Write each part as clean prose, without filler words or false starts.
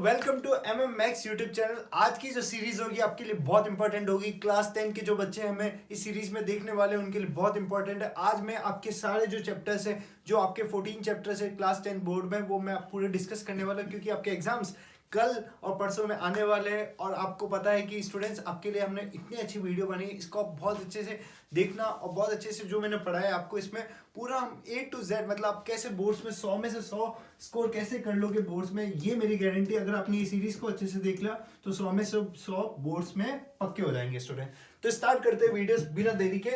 Welcome to MM Max YouTube channel. आज की जो सीरीज होगी आपके लिए बहुत इंपॉर्टेंट होगी। क्लास 10 के जो बच्चे हमें इस सीरीज में देखने वाले हैं उनके लिए बहुत इंपॉर्टेंट है। आज मैं आपके सारे जो चैप्टर्स है, जो आपके 14 चैप्टर्स है क्लास 10 बोर्ड में, वो मैं पूरे डिस्कस करने वाला हूँ क्योंकि आपके एग्जाम्स कल और परसों में आने वाले हैं। और आपको पता है कि स्टूडेंट्स, आपके लिए हमने इतनी अच्छी वीडियो बनी, इसको आप बहुत अच्छे से देखना और बहुत अच्छे से जो मैंने पढ़ाया है आपको इसमें पूरा हम A to Z, मतलब आप कैसे बोर्ड्स में 100 में से 100 स्कोर कैसे कर लोगे बोर्ड्स में, ये मेरी गारंटी। अगर आपने ये सीरीज को अच्छे से देख लिया तो 100 में से 100 बोर्ड्स में पक्के हो जाएंगे स्टूडेंट। तो स्टार्ट करते हैं वीडियोस बिना देरी के।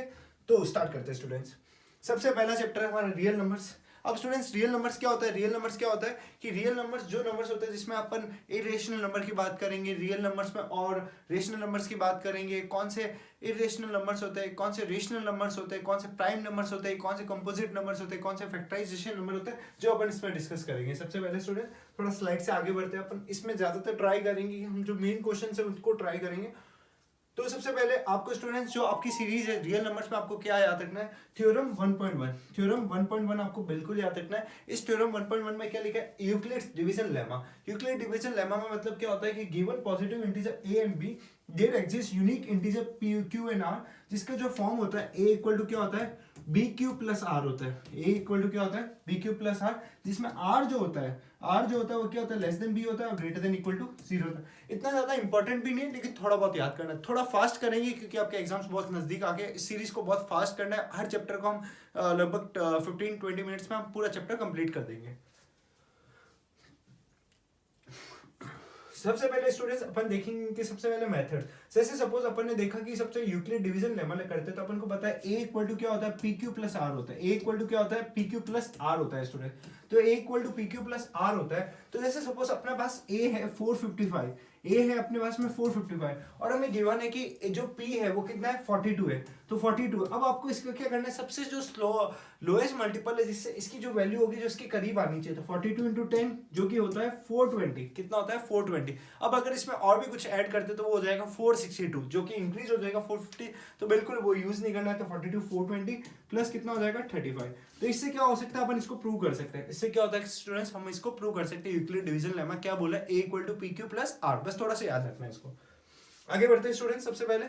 तो स्टार्ट करते हैं स्टूडेंट्स। सबसे पहला चैप्टर है हमारा रियल नंबर्स। अब स्टूडेंट्स, रियल नंबर्स क्या होता है? रियल नंबर्स क्या होता है कि रियल नंबर्स जो नंबर्स होते हैं जिसमें अपन इरेशनल नंबर की बात करेंगे रियल नंबर्स में, और रेशनल नंबर्स की बात करेंगे। कौन से इरेशनल नंबर्स होते हैं, कौन से रेशनल नंबर्स होते हैं, कौन से प्राइम नंबर्स होते हैं, कौन से कंपोजिट नंबर्स होते हैं, कौन से फैक्टराइजेशन नंबर होते हैं, जो अपन इसमें डिस्कस करेंगे। सबसे पहले स्टूडेंट थोड़ा स्लाइड से आगे बढ़ते हैं। अपन इसमें ज्यादातर ट्राई करेंगे, हम जो मेन क्वेश्चन है उनको ट्राई करेंगे। तो सबसे पहले आपको स्टूडेंट्स, जो आपकी सीरीज है रियल नंबर्स में, आपको क्या याद रखना है? थ्योरम 1.1। थ्योरम 1.1 आपको बिल्कुल याद रखना है। इस थ्योरम 1.1 में क्या लिखा है? Euclid's division lemma. Euclid division lemma में मतलब क्या होता है कि given positive integer a and b there exist unique integer p q and r, जिसका जो फॉर्म होता है ए इक्वल टू क्या होता है? बी क्यू प्लस आर होता है। ए इक्वल टू क्या होता है? बी क्यू प्लस आर, जिसमें आर जो होता है वो क्या होता है? लेस देन बी होता है और ग्रेटर देन इक्वल टू 0 होता है। इतना ज्यादा इंपॉर्टेंट भी नहीं है, लेकिन थोड़ा बहुत याद करना है। थोड़ा फास्ट करेंगे क्योंकि आपके एग्जाम्स बहुत नजदीक आ गए। इस सीरीज को बहुत फास्ट करना है। हर चैप्टर को हम लगभग 15-20 मिनट्स में हम पूरा चैप्टर कंप्लीट कर देंगे। सबसे पहले स्टूडेंट्स अपन देखेंगे कि सबसे पहले मेथड। जैसे सपोज अपन ने देखा कि सबसे यूक्लिड डिवीजन लेमा करते हैं तो अपन को पता है ए इक्वल टू क्या होता है? पी क्यू प्लस आर होता है। ए इक्वल टू क्या होता है? पी क्यू प्लस आर होता है स्टूडेंट। तो A equal to P Q plus R होता है। तो जैसे सपोज अपने पास ए है 455, ए है अपने पास में 455, और हमें गिवन है कि जो पी है वो कितना है? 42 है। तो 42, अब आपको इसका क्या करना है? सबसे जो लोएस्ट मल्टीपल है जिससे इसकी जो वैल्यू होगी जो इसके करीब आनी चाहिए, तो 42 इंटू 10 जो कि होता है 420। कितना होता है? 420। अब अगर इसमें और भी कुछ ऐड करते तो वो हो जाएगा 462, जो कि इंक्रीज हो जाएगा 450। तो बिल्कुल वो यूज नहीं करना है। तो 42 420 प्लस कितना हो जाएगा? 35। तो इससे क्या हो सकता है? अपन इसको प्रूव कर सकते हैं। इससे क्या होता है स्टूडेंट्स, हम इसको प्रूव कर सकते हैं। यूक्लिड डिवीजन लेमा क्या बोला है? A equal to P Q plus R. बस थोड़ा सा याद रखना है इसको। आगे बढ़ते हैं स्टूडेंट्स। सबसे पहले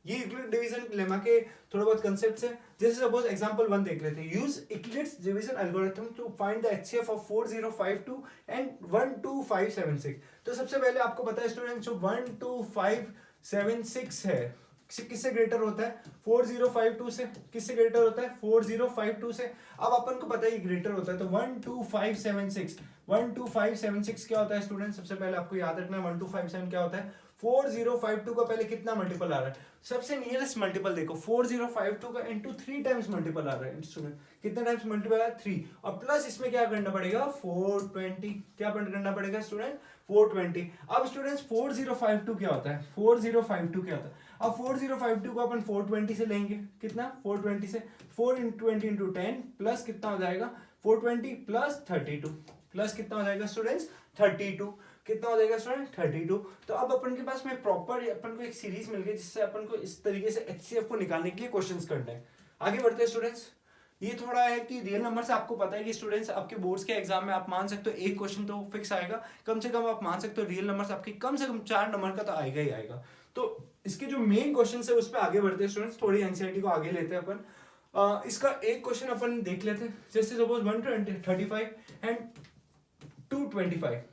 ये यूक्लिड डिवीजन लेमा के थोड़े बहुत कांसेप्ट्स हैं। जैसे सपोज एग्जांपल 1 देख लेते हैं। Use Euclid's division algorithm to find the HCF of 4052 and 12576। तो सबसे पहले आपको पता है स्टूडेंट्स, जो 12576 है किससे ग्रेटर होता है? 4052 से। किससे ग्रेटर होता है? 4052 से। अब अपन को पता है ये ग्रेटर होता है, तो 12576 क्या होता है स्टूडेंट? सबसे पहले आपको याद रखना है 1257 क्या होता है? 4052 का पहले कितना मल्टीपल आ रहा है? सबसे नियरेस्ट मल्टीपल देखो, 4052 का इंटू 3 टाइम्स मल्टीपल आ रहा है स्टूडेंट। कितने टाइम्स मल्टीपल आ रहा है? 3। और प्लस इसमें क्या करना पड़ेगा? 420। क्या करना पड़ेगा स्टूडेंट? 420। अब स्टूडेंट्स 4052 क्या होता है? 4052 क्या होता है? अब 4052 को अपन 420 से लेंगे। कितना? 420 से 420 इंटू 10 प्लस कितना हो जाएगा? 420 प्लस 32 प्लस कितना हो जाएगा स्टूडेंट्स? 32। कितना हो जाएगा स्टूडेंट? 32। तो अब अपन के पास में प्रॉपर अपन को एक सीरीज मिल गई जिससे अपन को इस तरीके से एचसीएफ को निकालने के लिए क्वेश्चंस करने हैं। आगे बढ़ते हैं स्टूडेंट्स। ये थोड़ा है कि रियल नंबर से आपको पता है कि स्टूडेंट्स आपके बोर्ड्स के एग्जाम में आप मान सकते हो एक क्वेश्चन तो फिक्स आएगा। कम से कम आप मान सकते हो रियल नंबर आपके कम से कम 4 नंबर का तो आएगा ही आएगा। तो इसके जो मेन क्वेश्चन है उस पर आगे बढ़ते हैं स्टूडेंट्स। थोड़ी एनसीईआरटी को आगे लेते हैं अपन। इसका एक क्वेश्चन अपन देख लेते हैं। जैसे सपोज 135 एंड 225।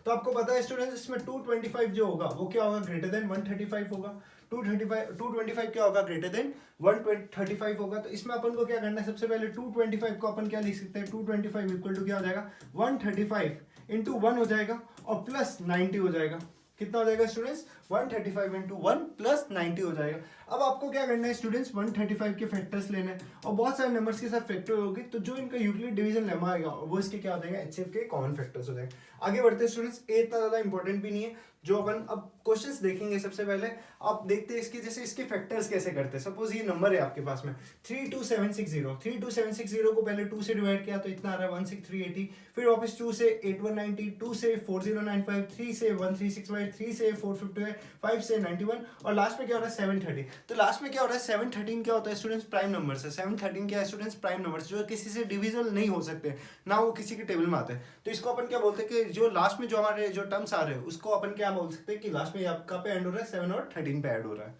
तो आपको पता है स्टूडेंट्स, इसमें 225 जो होगा वो क्या होगा? ग्रेटर देन 135 होगा। 225 क्या होगा? ग्रेटर देन 135 होगा। तो इसमें अपन को क्या करना है? सबसे पहले 225 को अपन क्या लिख सकते हैं? 225 इक्वल टू क्या हो जाएगा? 135 इंटू 1 हो जाएगा और प्लस 90 हो जाएगा। कितना हो जाएगा स्टूडेंट्स? 135 इंटू 1 प्लस 90 हो जाएगा। अब आपको क्या करना है स्टूडेंट्स? 135 के फैक्टर्स लेने हैं और बहुत सारे नंबर्स के साथ फैक्टर होगी, तो जो इनका यूक्लिड डिवीजन लेमा आएगा वो इसके क्या हो जाएगा? एचसीएफ के कॉमन फैक्टर्स हो जाएंगे। आगे बढ़ते हैं स्टूडेंट्स, ए इतना ज्यादा इंपॉर्टेंट भी नहीं है। जो अपन अब क्वेश्चंस देखेंगे सबसे पहले, आप देखते हैं इसके जैसे इसके फैक्टर्स कैसे करते हैं। सपोज ये नंबर है आपके पास में 32760, 32760 को पहले 2 से डिवाइड किया तो इतना आ रहा है 16380, फिर वापस 2 से 8190, 2 से 4095, 3 से 1365, 3 से 455, 5 से 91 और लास्ट में क्या हो रहा है 730। तो लास्ट में क्या हो रहा है 713 क्या होता है स्टूडेंट्स, प्राइम नंबर है। 713 क्या है स्टूडेंट्स, प्राइम नंबर जो किसी से डिविजिबल नहीं हो सकते, ना वो किसी के टेबल में आते हैं। तो इसको अपन क्या बोलते हैं कि जो लास्ट में जो हमारे जो टर्म्स आ रहे हैं उसको अपन क्या बोल सकते हैं कि लास्ट में आपका पे ऐड हो रहा है 7 और 13 पे ऐड हो रहा है।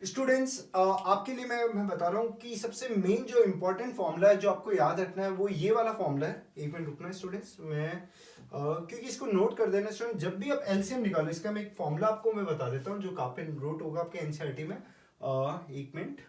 स्टूडेंट्स आपके लिए मैं बता रहा हूँ कि सबसे मेन जो इंपॉर्टेंट फॉर्मूला है जो आपको याद रखना है वो ये वाला फॉर्मूला है। एक मिनट रुकना है स्टूडेंट्स, मैं क्योंकि इसको नोट कर देना स्टूडेंट, जब भी आप एलसीएम निकालो इसका मैं एक फॉर्मूला आपको मैं बता देता हूँ जो काफी नोट होगा आपके एनसीईआरटी में। एक मिनट,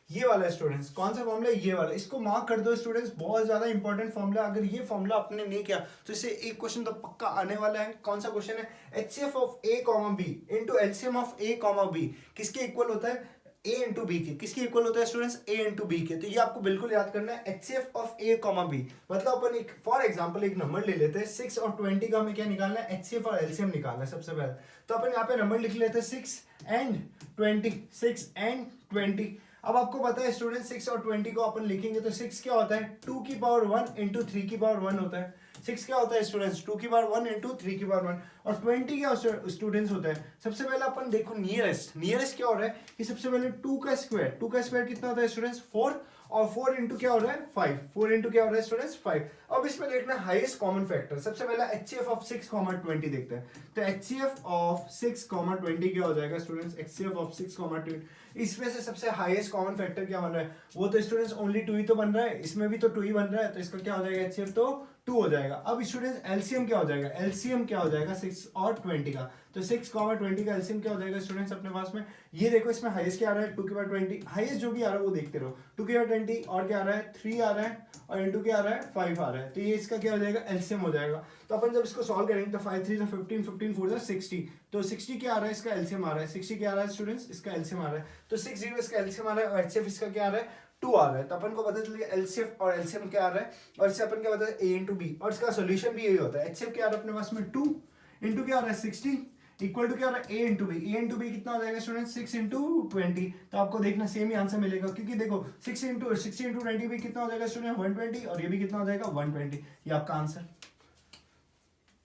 ये वाला है स्टूडेंट्स। कौन सा फॉर्मूला है, ये वाला, इसको मार्क कर दो स्टूडेंट्स, बहुत ज्यादा इंपॉर्टेंट फॉर्मूला। अगर ये फॉर्मूला आपने नहीं किया तो इससे एक क्वेश्चन तो पक्का आने वाला है। कौन सा क्वेश्चन है, HCF of a comma b into LCM of a comma b किसके इक्वल होता है, ए इंटू बी के। किसके इक्वल होता है स्टूडेंट्स, ए इंटू बी के। तो ये आपको बिल्कुल याद करना है, HCF of a comma b. मतलब अपन एक फॉर एग्जांपल एक नंबर ले लेते हैं 6 और 20 का हमें क्या निकालना है, एचसीएफ और एलसीएम निकालना है सबसे पहले। तो अपन यहाँ पे नंबर लिख लेते हैं 6 एंड 20, 6 एंड 20। अब आपको पता है स्टूडेंट 6 और 20 को अपन लिखेंगे तो 6 क्या होता है 2 की पावर 1 इंटू 3 की पावर 1 होता है। 6 क्या होता है स्टूडेंट्स 2 की पावर 1 इंटू 3 की पावर 1 और 20 क्या स्टूडेंट्स होता है। सबसे पहले अपन देखो नियरेस्ट, नियरेस्ट क्या हो रहा है कि सबसे पहले 2 का स्क्वायर कितना होता है स्टूडेंट्स 4 और 4 इंटू क्या हो रहा है 5, 4 इंटू क्या हो रहा है स्टूडेंट्स 5। अब इसमें देखना हाईएस्ट कॉमन फैक्टर। सबसे पहले एचसीएफ ऑफ 6 20 देखते हैं। तो एचसीएफ ऑफ 6 20 क्या हो जाएगा स्टूडेंट्स, एचसीएफ ऑफ 6 20 इसमें से सबसे हाईएस्ट कॉमन फैक्टर क्या बन रहा है, वो तो स्टूडेंट्स ओनली 2 ही तो बन रहा है, इसमें भी तो 2 ही बन रहा है, तो इसका क्या हो जाएगा एचसीएफ तो 2 हो जाएगा। अब स्टूडेंट्स एलसीएम क्या हो जाएगा, एलसीएम क्या हो जाएगा 6 और 20 का। तो 6 20 का एलसीएम क्या हो जाएगा स्टूडेंट्स अपने पास में, ये देखो इसमें हाईएस्ट क्या आ रहा है 2 की पावर 20, हाईएस्ट जो भी आ रहा है वो देखते रहो। 2 की पावर 20 और क्या आ रहा है 3 आ रहा है और इंटू क्या आ रहा है 5 आ रहा है। तो ये इसका क्या हो जाएगा एलसीएम हो जाएगा। तो अपन जब इसको सॉल्व करेंगे तो 5 3 15, 15 4 60, तो 60 क्या आ रहा है इसका एलसीएम आ रहा है। 60 क्या आ रहा है स्टूडेंट्स, इसका एलसीएम आ रहा है। तो 60 इसका एलसीएम आ रहा है और एचसीएफ इसका क्या आ रहा है 2 आ रहा है। तो अपन को पता चल गया एलसीएफ और एलसीएम क्या आ रहा है और इससे अपन क्या पता है a इंटू बी और इसका सोल्यूशन भी यही होता है। एचसीएफ क्या आ रहा है अपने पास में 2 इंटू क्या आ रहा है 60 इक्वल टू क्या आ रहा है a into b. a into b कितना हो जाएगा स्टूडेंट 6 इंटू 20। तो आपको देखना सेम ही आंसर मिलेगा क्योंकि देखो 6 इंटू 60 इंटू 20 भी कितना हो जाएगा स्टूडेंट 120 और ये भी कितना हो जाएगा 120। ये आपका आंसर।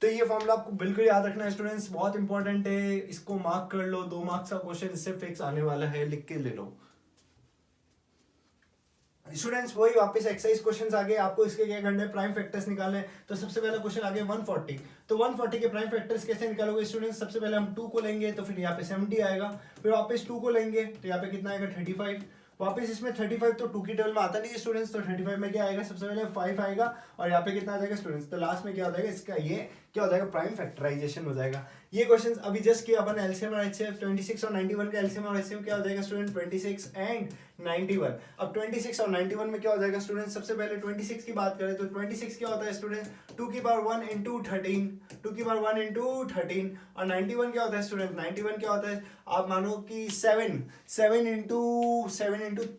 तो ये फॉर्मूला आपको बिल्कुल याद रखना है स्टूडेंट्स, बहुत इंपॉर्टेंट है, इसको मार्क कर लो। 2 मार्क्स का क्वेश्चन इससे फिक्स आने वाला है, लिख के ले लो स्टूडेंट्स। वही वापस एक्सरसाइज क्वेश्चंस आ गए, आपको इसके क्या करना है प्राइम फैक्टर्स निकालने हैं। तो सबसे पहला क्वेश्चन आ गया 140। तो 140 के प्राइम फैक्टर्स कैसे निकालोगे स्टूडेंट्स, सबसे पहले हम 2 को लेंगे तो फिर यहाँ पे 70 आएगा, फिर वापस 2 को लेंगे तो यहाँ पे कितना आएगा 35, वापस इसमें 35 तो 2 की टेबल में आता नहीं है स्टूडेंट्स, तो 35 में क्या आएगा सबसे पहले 5 आएगा और यहाँ पे कितना आ जाएगा स्टूडेंट्स। तो लास्ट में क्या हो जाएगा इसका, ये क्या हो जाएगा प्राइम फैक्टराइजेशन हो जाएगा। ये क्वेश्चंस अभी जस्ट किया अपन एलसीएम और एचसीएफ। 26 और 91 का एलसीएम और एचसीएफ क्या हो जाएगा स्टूडेंट 26 एंड 91। अब 26 और 91 में क्या हो जाएगा स्टूडेंट, सबसे पहले 26 की बात करें तो 26 क्या होता है स्टूडेंट 2 की पावर 1 इंटू 13, 2 की पावर 1 इंटू 13 और 91 क्या होता है स्टूडेंट, 91 क्या होता है आप मानो कि 7 इंटू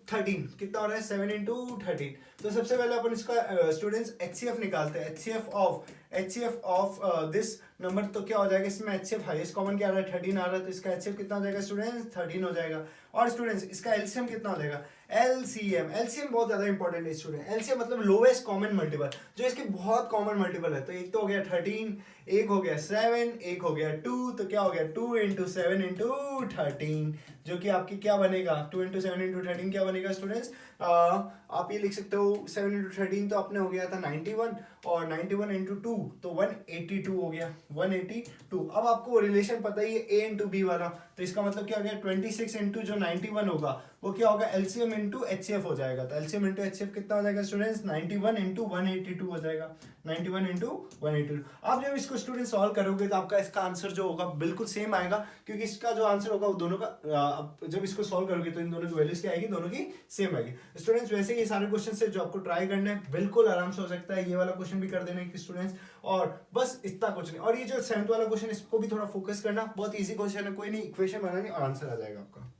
13 कितना हो रहा है 7 इंटू 13। तो सबसे पहले अपन इसका स्टूडेंट्स एचसीएफ निकालते हैं। एचसीएफ ऑफ दिस नंबर तो क्या हो जाएगा इसमें एचसीएफ हाईएस्ट कॉमन क्या आ रहा है 13 आ रहा है, तो इसका एचसीएफ कितना हो जाएगा स्टूडेंट्स 13 हो जाएगा। और स्टूडेंट्स इसका एलसीएम कितना हो जाएगा, एलसीएम बहुत ज्यादा इंपॉर्टेंट है स्टूडेंट। एलसीएम मतलब लोएस्ट कॉमन मल्टीपल, जो इसके बहुत कॉमन मल्टीपल है। तो एक तो हो गया 13, एक हो गया 7, एक हो गया 2, तो क्या हो गया 2 इंटू 7 इंटू 13, जो कि आपकी क्या बनेगा 2 इंटू 7 इंटू 13 क्या बनेगा स्टूडेंट्स, आप ये लिख सकते हो 7 इंटू 13 तो अपने हो गया था 91 और 91 इंटू 2 तो 182 हो गया 182। अब आपको रिलेशन पता ही है a इंटू बी वाला, तो इसका मतलब क्या हो गया 26 इंटू जो 91 होगा वो क्या होगा, एलसीएम इंटू एचसीएफ हो जाएगा। तो एलसीएम इंटू एचसीएफ कितना हो जाएगा स्टूडेंट्स, 91 इंटू 182 हो जाएगा, 91 इंटू 182। आप जब इसको स्टूडेंट सॉल्व करोगे तो आपका इसका आंसर जो होगा बिल्कुल सेम आएगा, क्योंकि इसका जो आंसर होगा वो दोनों का जब इसको सॉल्व करोगे तो इन दोनों की वैल्यूज क्या आएगी, दोनों की सेम आएगी। स्टूडेंट्स वैसे ये सारे क्वेश्चन से जो आपको ट्राई करना है बिल्कुल आराम से हो सकता है, ये वाला क्वेश्चन भी कर देना है स्टूडेंट्स, और बस इतना कुछ नहीं। और ये जो 7th वाला क्वेश्चन इसको भी थोड़ा फोकस करना, बहुत इजी क्वेश्चन है, कोई नहीं, इक्वेशन बनानी और आंसर आ जाएगा आपका।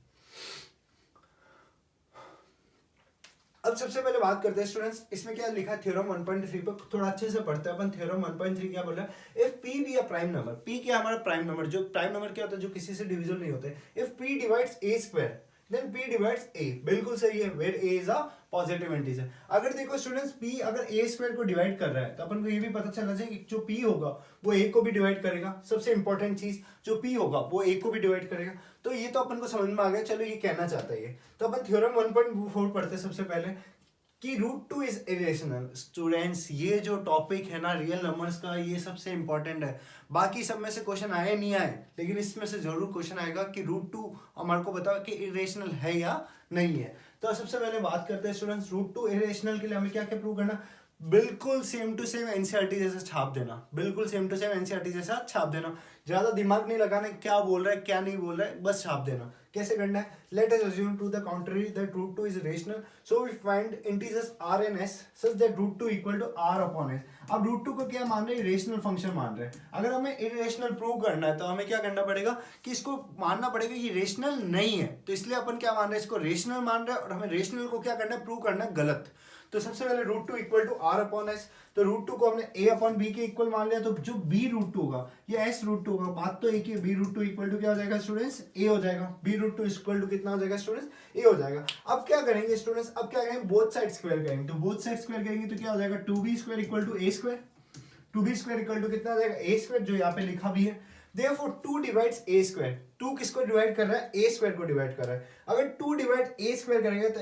अब सबसे पहले बात करते हैं स्टूडेंट्स, इसमें क्या लिखा है थ्योरम 1.3 पर थोड़ा अच्छे से पढ़ते हैं अपन। थ्योरम 1.3 क्या बोल रहा है, if p be a prime number, p क्या हमारा प्राइम नंबर, जो प्राइम नंबर क्या होता है, जो किसी से डिविजिबल नहीं होते, if p divides a square then p divides a, बिल्कुल सही है, where a is a positive integer. अगर देखो स्टूडेंट्स p अगर a स्क्वायर को डिवाइड कर रहा है तो अपन को ये भी पता चलना चाहिए कि जो p होगा वो a को भी डिवाइड करेगा, सबसे इंपॉर्टेंट चीज, जो p होगा वो a को भी डिवाइड करेगा। तो ये तो अपन को समझ में आ गया, चलो ये कहना चाहता है ये। तो अपन थ्योरम 1.4 पढ़ते हैं सबसे पहले कि √2 इज इरेशनल। स्टूडेंट्स ये जो टॉपिक है ना रियल नंबर्स का, ये सबसे इंपॉर्टेंट है। बाकी सब में से क्वेश्चन आए नहीं आए, लेकिन इसमें से जरूर क्वेश्चन आएगा कि √2 हमारे को बताओ कि इरेशनल है या नहीं है। तो सबसे पहले बात करते हैं स्टूडेंट्स, √2 इरेशनल के लिए हमें क्या क्या प्रूव करना, बिल्कुल सेम टू सेम एनसीईआरटी जैसा छाप देना, बिल्कुल सेम टू सेम एनसीईआरटी जैसा छाप देना, ज्यादा दिमाग नहीं लगाना क्या बोल रहा है क्या नहीं बोल रहा है, बस छाप देना। कैसे करना है, let us assume to the contrary that √2 is rational, so we find integers r and s such that √2 equal to r upon s। अब √2 को क्या मान रहे हैं, रेशनल फंक्शन मान रहे हैं। अगर हमें इरेशनल प्रूव करना है तो हमें क्या करना पड़ेगा कि इसको मानना पड़ेगा कि रेशनल नहीं है, तो इसलिए अपन क्या मान रहे हैं, इसको रेशनल मान रहे हैं, और हमें रेशनल को क्या करना है, प्रूव करना है गलत। तो सबसे पहले √2 equal to r upon s, तो √2 को हमने a अपॉन b के इक्वल मान लिया, तो जो b √2 होगा या s √2 होगा, बात तो एक ही है, b √2 इक्वल टू क्या हो जाएगा स्टूडेंट्स, a हो जाएगा, b √2 इक्वल टू कितना हो जाएगा स्टूडेंट्स, a हो जाएगा। अब क्या करेंगे स्टूडेंट्स, अब क्या करेंगे, बोथ साइड स्क्वायर करेंगे, तो बोथ साइड स्क्वायर करेंगे तो क्या हो जाएगा, 2b square equal to a square, 2b square equal to कितना हो जाएगा, a स्क्वायर, जो यहाँ पे लिखा भी है। Therefore 2 डिवाइड्स a स्क्वायर, 2 किसको डिवाइड कर रहा है, a स्क्वायर को डिवाइड कर रहा है। अगर 2 डिवाइड a स्क्वायर करेंगे तो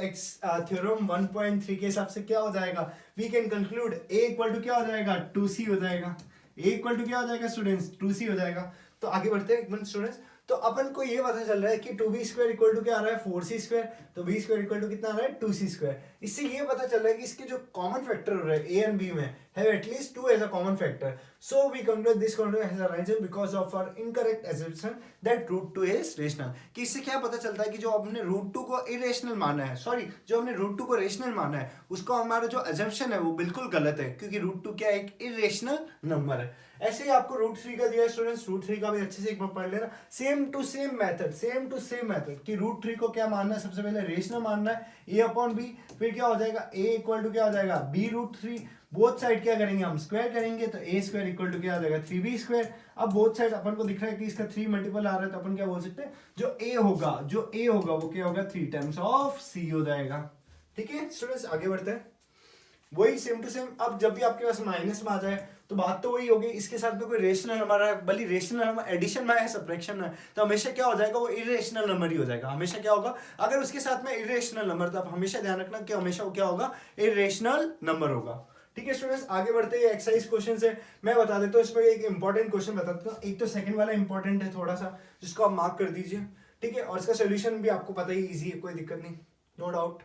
थ्योरम 1.3 के हिसाब से क्या हो जाएगा, we can conclude a equal to क्या हो जाएगा, 2c हो जाएगा, a इक्वल टू क्या हो जाएगा स्टूडेंट्स, 2c हो जाएगा। तो आगे बढ़ते हैं एक मिनट स्टूडेंट्स, तो अपन को ये पता चल रहा है कि 2b स्क्वायर इक्वल टू क्या आ रहा है, 4c स्क्वायर, तो b स्क्वायर इक्वल टू कितना आ रहा है, 2c स्क्वायर। इससे ये पता चल रहा है कि इसके जो कॉमन फैक्टर हो रहा है a एंड b में have at least 2 as a common factor, so we conclude this quantity has arisen because of our incorrect assumption that √2 is rational। कि इससे क्या पता चलता है कि जो हमने √2 को इरेशनल माना है, सॉरी जो हमने √2 को रेशनल माना है, उसको हमारा जो assumption है वो बिल्कुल गलत है, क्योंकि √2 क्या एक इरेशनल नंबर है। ऐसे ही आपको √3 का दिया है स्टूडेंट्स, √3 का भी अच्छे से एक बार पढ़ लेना, सेम टू सेम मेथड कि √3 को क्या मानना है, सबसे पहले रेशनल मानना है, a अपॉन b, फिर क्या हो जाएगा, a इक्वल टू क्या हो जाएगा, b √3, बोथ साइड क्या करेंगे हम, स्क्वायर करेंगे, तो a स्क्वायर इक्वल टू क्या हो जाएगा, 3b स्क्वायर। अब बोथ साइड अपन को दिख रहा है कि इसका 3 मल्टीपल आ रहा है, तो अपन क्या बोल सकते हैं, जो a होगा वो क्या होगा, 3 टाइम्स ऑफ c हो जाएगा। ठीक है स्टूडेंट्स, आगे बढ़ते हैं, वही सेम टू सेम। अब जब भी आपके पास माइनस में आ जाए तो बात तो वही होगी, इसके साथ में कोई रेशनल नंबर है, भले रेशनल नंबर एडिशन में है सब्ट्रैक्शन में, तो हमेशा क्या हो जाएगा, वो इरेशनल नंबर ही हो जाएगा। हमेशा क्या होगा, अगर उसके साथ में इरेशनल नंबर, तो आप हमेशा ध्यान रखना कि हमेशा वो क्या होगा, इरेशनल नंबर होगा। ठीक है स्टूडेंट्स, आगे बढ़ते हैं, एक्सरसाइज क्वेश्चन से मैं बता देता हूँ, इसमें एक इंपॉर्टेंट क्वेश्चन बताता हूँ। एक तो सेकंड वाला इंपॉर्टेंट है थोड़ा सा, जिसको आप मार्क कर दीजिए। ठीक है, और इसका सोल्यूशन भी आपको पता ही इजी है, कोई दिक्कत नहीं, नो डाउट।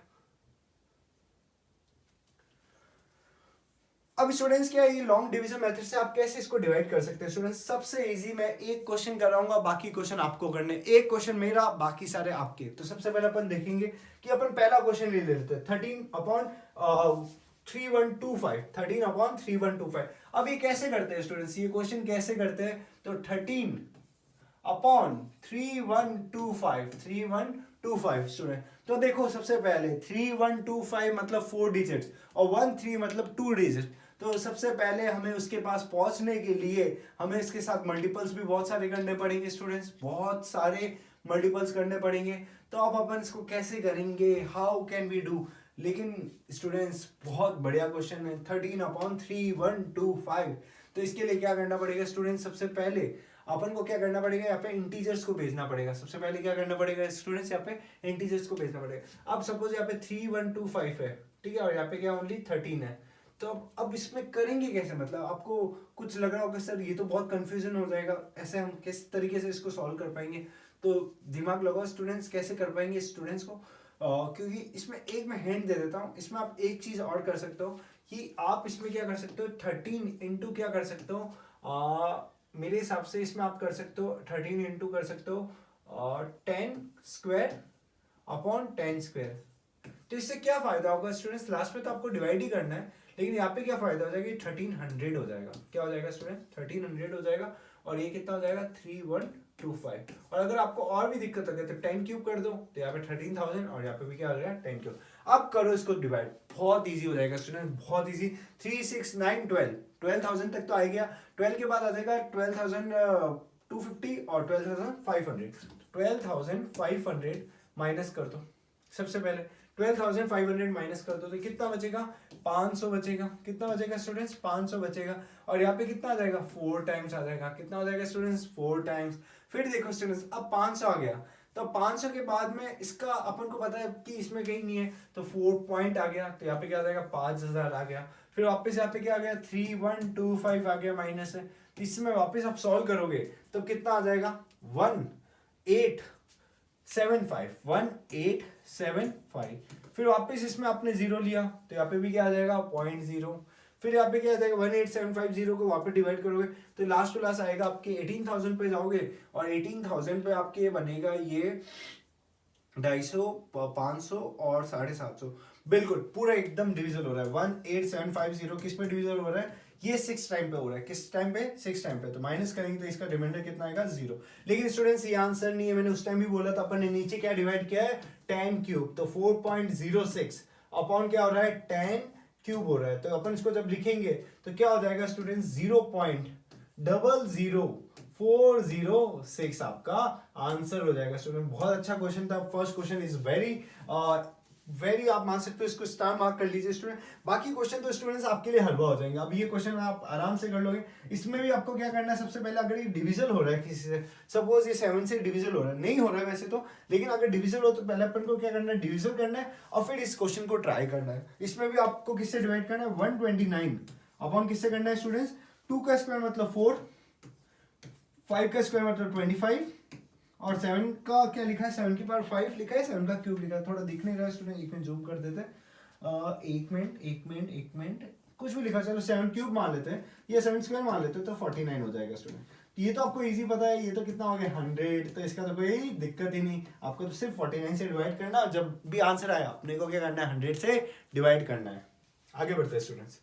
अब स्टूडेंट्स क्या है, ये लॉन्ग डिवीजन मेथड से आप कैसे इसको डिवाइड कर सकते हैं स्टूडेंट्स। सबसे इजी, मैं एक क्वेश्चन कराऊंगा, बाकी क्वेश्चन आपको करने, एक क्वेश्चन मेरा बाकी सारे आपके। तो सबसे पहले अपन देखेंगे कि अपन पहला क्वेश्चन ले लेते हैं, 13/3125। अब ये कैसे करते हैं स्टूडेंट्स, ये क्वेश्चन कैसे करते हैं, तो 13/3125 स्टूडेंट। तो देखो सबसे पहले 3125 मतलब 4 डिजिट्स और 13 मतलब 2 डिजिट। तो सबसे पहले हमें उसके पास पहुंचने के लिए हमें इसके साथ मल्टीपल्स भी बहुत सारे करने पड़ेंगे स्टूडेंट्स, बहुत सारे मल्टीपल्स करने पड़ेंगे। तो अब अपन इसको कैसे करेंगे, हाउ कैन वी डू। लेकिन स्टूडेंट्स बहुत बढ़िया क्वेश्चन है, 13/3125। तो इसके लिए क्या करना पड़ेगा स्टूडेंट्स, सबसे पहले अपन को क्या करना पड़ेगा, यहाँ पे इंटीजर्स को भेजना पड़ेगा। सबसे पहले क्या करना पड़ेगा स्टूडेंट्स, यहाँ पे इंटीजर्स को भेजना पड़ेगा। अब सपोज यहाँ पे 3125 है, ठीक है, और यहाँ पे क्या ओनली 13 है। तो अब इसमें करेंगे कैसे, मतलब आपको कुछ लग रहा होगा सर ये तो बहुत कंफ्यूजन हो जाएगा, ऐसे हम किस तरीके से इसको सॉल्व कर पाएंगे। तो दिमाग लगाओ स्टूडेंट्स, कैसे कर पाएंगे स्टूडेंट्स को, क्योंकि इसमें एक मैं हिंट दे देता हूँ, इसमें आप एक चीज और कर सकते हो कि आप इसमें क्या कर सकते हो, 13 इंटू क्या कर सकते हो, मेरे हिसाब से इसमें आप कर सकते हो 13 इंटू कर सकते हो 10 स्क्वायर अपॉन 10 स्क्वायर। तो इससे क्या फायदा होगा स्टूडेंट्स, लास्ट में तो आपको डिवाइड ही करना है, लेकिन यहाँ पे क्या फायदा हो जाएगा, 1300 हो जाएगा। क्या हो जाएगा स्टूडेंट, 1300 हो जाएगा, और ये कितना हो जाएगा 3125। और अगर आपको और भी दिक्कत लगे तो 10 क्यूब कर दो, तो यहाँ पे 13,000 और यहाँ पे भी क्या हो जाएगा 10 क्यूब। अब करो इसको डिवाइड, बहुत ईजी हो जाएगा स्टूडेंट, बहुत ईजी। 3 6 9 12, 12,000 तक तो आ गया, 12 के बाद आ जाएगा 12,250 और 12,500। 12,500 माइनस कर दो, सबसे पहले 12,500 माइनस कर दो तो कितना बचेगा, 500 बचेगा। कितना बचेगा स्टूडेंट्स, 500 बचेगा। और यहाँ पे कितना आ जाएगा, 4 टाइम्स आ जाएगा। कितना हो जाएगा स्टूडेंट्स, 4 टाइम्स। फिर देखो स्टूडेंट्स, अब 500 आ गया, तो 500 के बाद में इसका अपन को पता है कि इसमें कहीं नहीं है, तो 4 पॉइंट आ गया, तो यहाँ पे क्या आ जाएगा 5,000 आ गया। फिर वापस यहाँ पे क्या आ गया 3125 आ गया माइनस है। तो इसमें वापस आप सॉल्व करोगे तो कितना आ जाएगा 1875। फिर वापस इसमें आपने जीरो लिया तो यहाँ पे भी क्या आ जाएगा 0.0। फिर यहाँ पे क्या आ जाएगा 18750 को वापस डिवाइड करोगे तो लास्ट टू लास्ट आएगा आपके 18,000 पे जाओगे, और 18,000 पे आपके बनेगा ये 250, 500 और 750। बिल्कुल पूरा एकदम डिविजल हो रहा है। 18750 किस पे डिविजल हो रहा है, ये 6 टाइम पे हो रहा है। किस टाइम पे, 6 टाइम पे। तो माइनस करेंगे तो इसका रिमाइंडर कितना आएगा 0। लेकिन स्टूडेंट्स ये आंसर नहीं है, मैंने उस टाइम भी बोला था, अपन ने नीचे क्या डिवाइड किया है 10 क्यूब, तो 4.06 अपॉन क्या हो रहा है 10 क्यूब हो रहा है। तो अपन इसको जब लिखेंगे तो क्या हो जाएगा स्टूडेंट्स 0.00406 आपका आंसर हो जाएगा स्टूडेंट। बहुत अच्छा क्वेश्चन था, फर्स्ट क्वेश्चन इज वेरी आप मान सकते हो, इसको स्टार मार्क कर लीजिए स्टूडेंट। बाकी क्वेश्चन तो स्टूडेंट्स आपके लिए हलवा हो जाएंगे। अब ये क्वेश्चन आप आराम से कर लोगे। इसमें भी आपको क्या करना है, सबसे पहले अगर ये डिविजन हो रहा है किसी से, सपोज ये 7 से डिविजन हो रहा है, नहीं हो रहा है वैसे तो, लेकिन अगर डिविजन हो तो पहले अपन को क्या करना है, डिविजन करना है और फिर इस क्वेश्चन को ट्राई करना है। इसमें भी आपको किससे डिवाइड करना है 129 अपॉन किससे करना है स्टूडेंट्स, 2 का स्क्वायर मतलब 4, 5 का स्क्वायर मतलब 25 और 7 का क्या लिखा है, 7 की पावर 5 लिखा है, 7 का क्यूब लिखा है। थोड़ा दिख नहीं रहा है स्टूडेंट, एक मिनट जूम कर देते हैं। एक मिनट कुछ भी लिखा, चलो 7 क्यूब मान लेते हैं या 7 स्क्वायर मान लेते हैं, तो 49 हो जाएगा स्टूडेंट। ये तो आपको इजी पता है, ये तो कितना हो गया 100, तो इसका तो कोई दिक्कत ही नहीं। आपको तो सिर्फ 49 से डिवाइड करना, जब भी आंसर आया अपने को क्या करना है 100 से डिवाइड करना है। आगे बढ़ते हैं स्टूडेंट्स,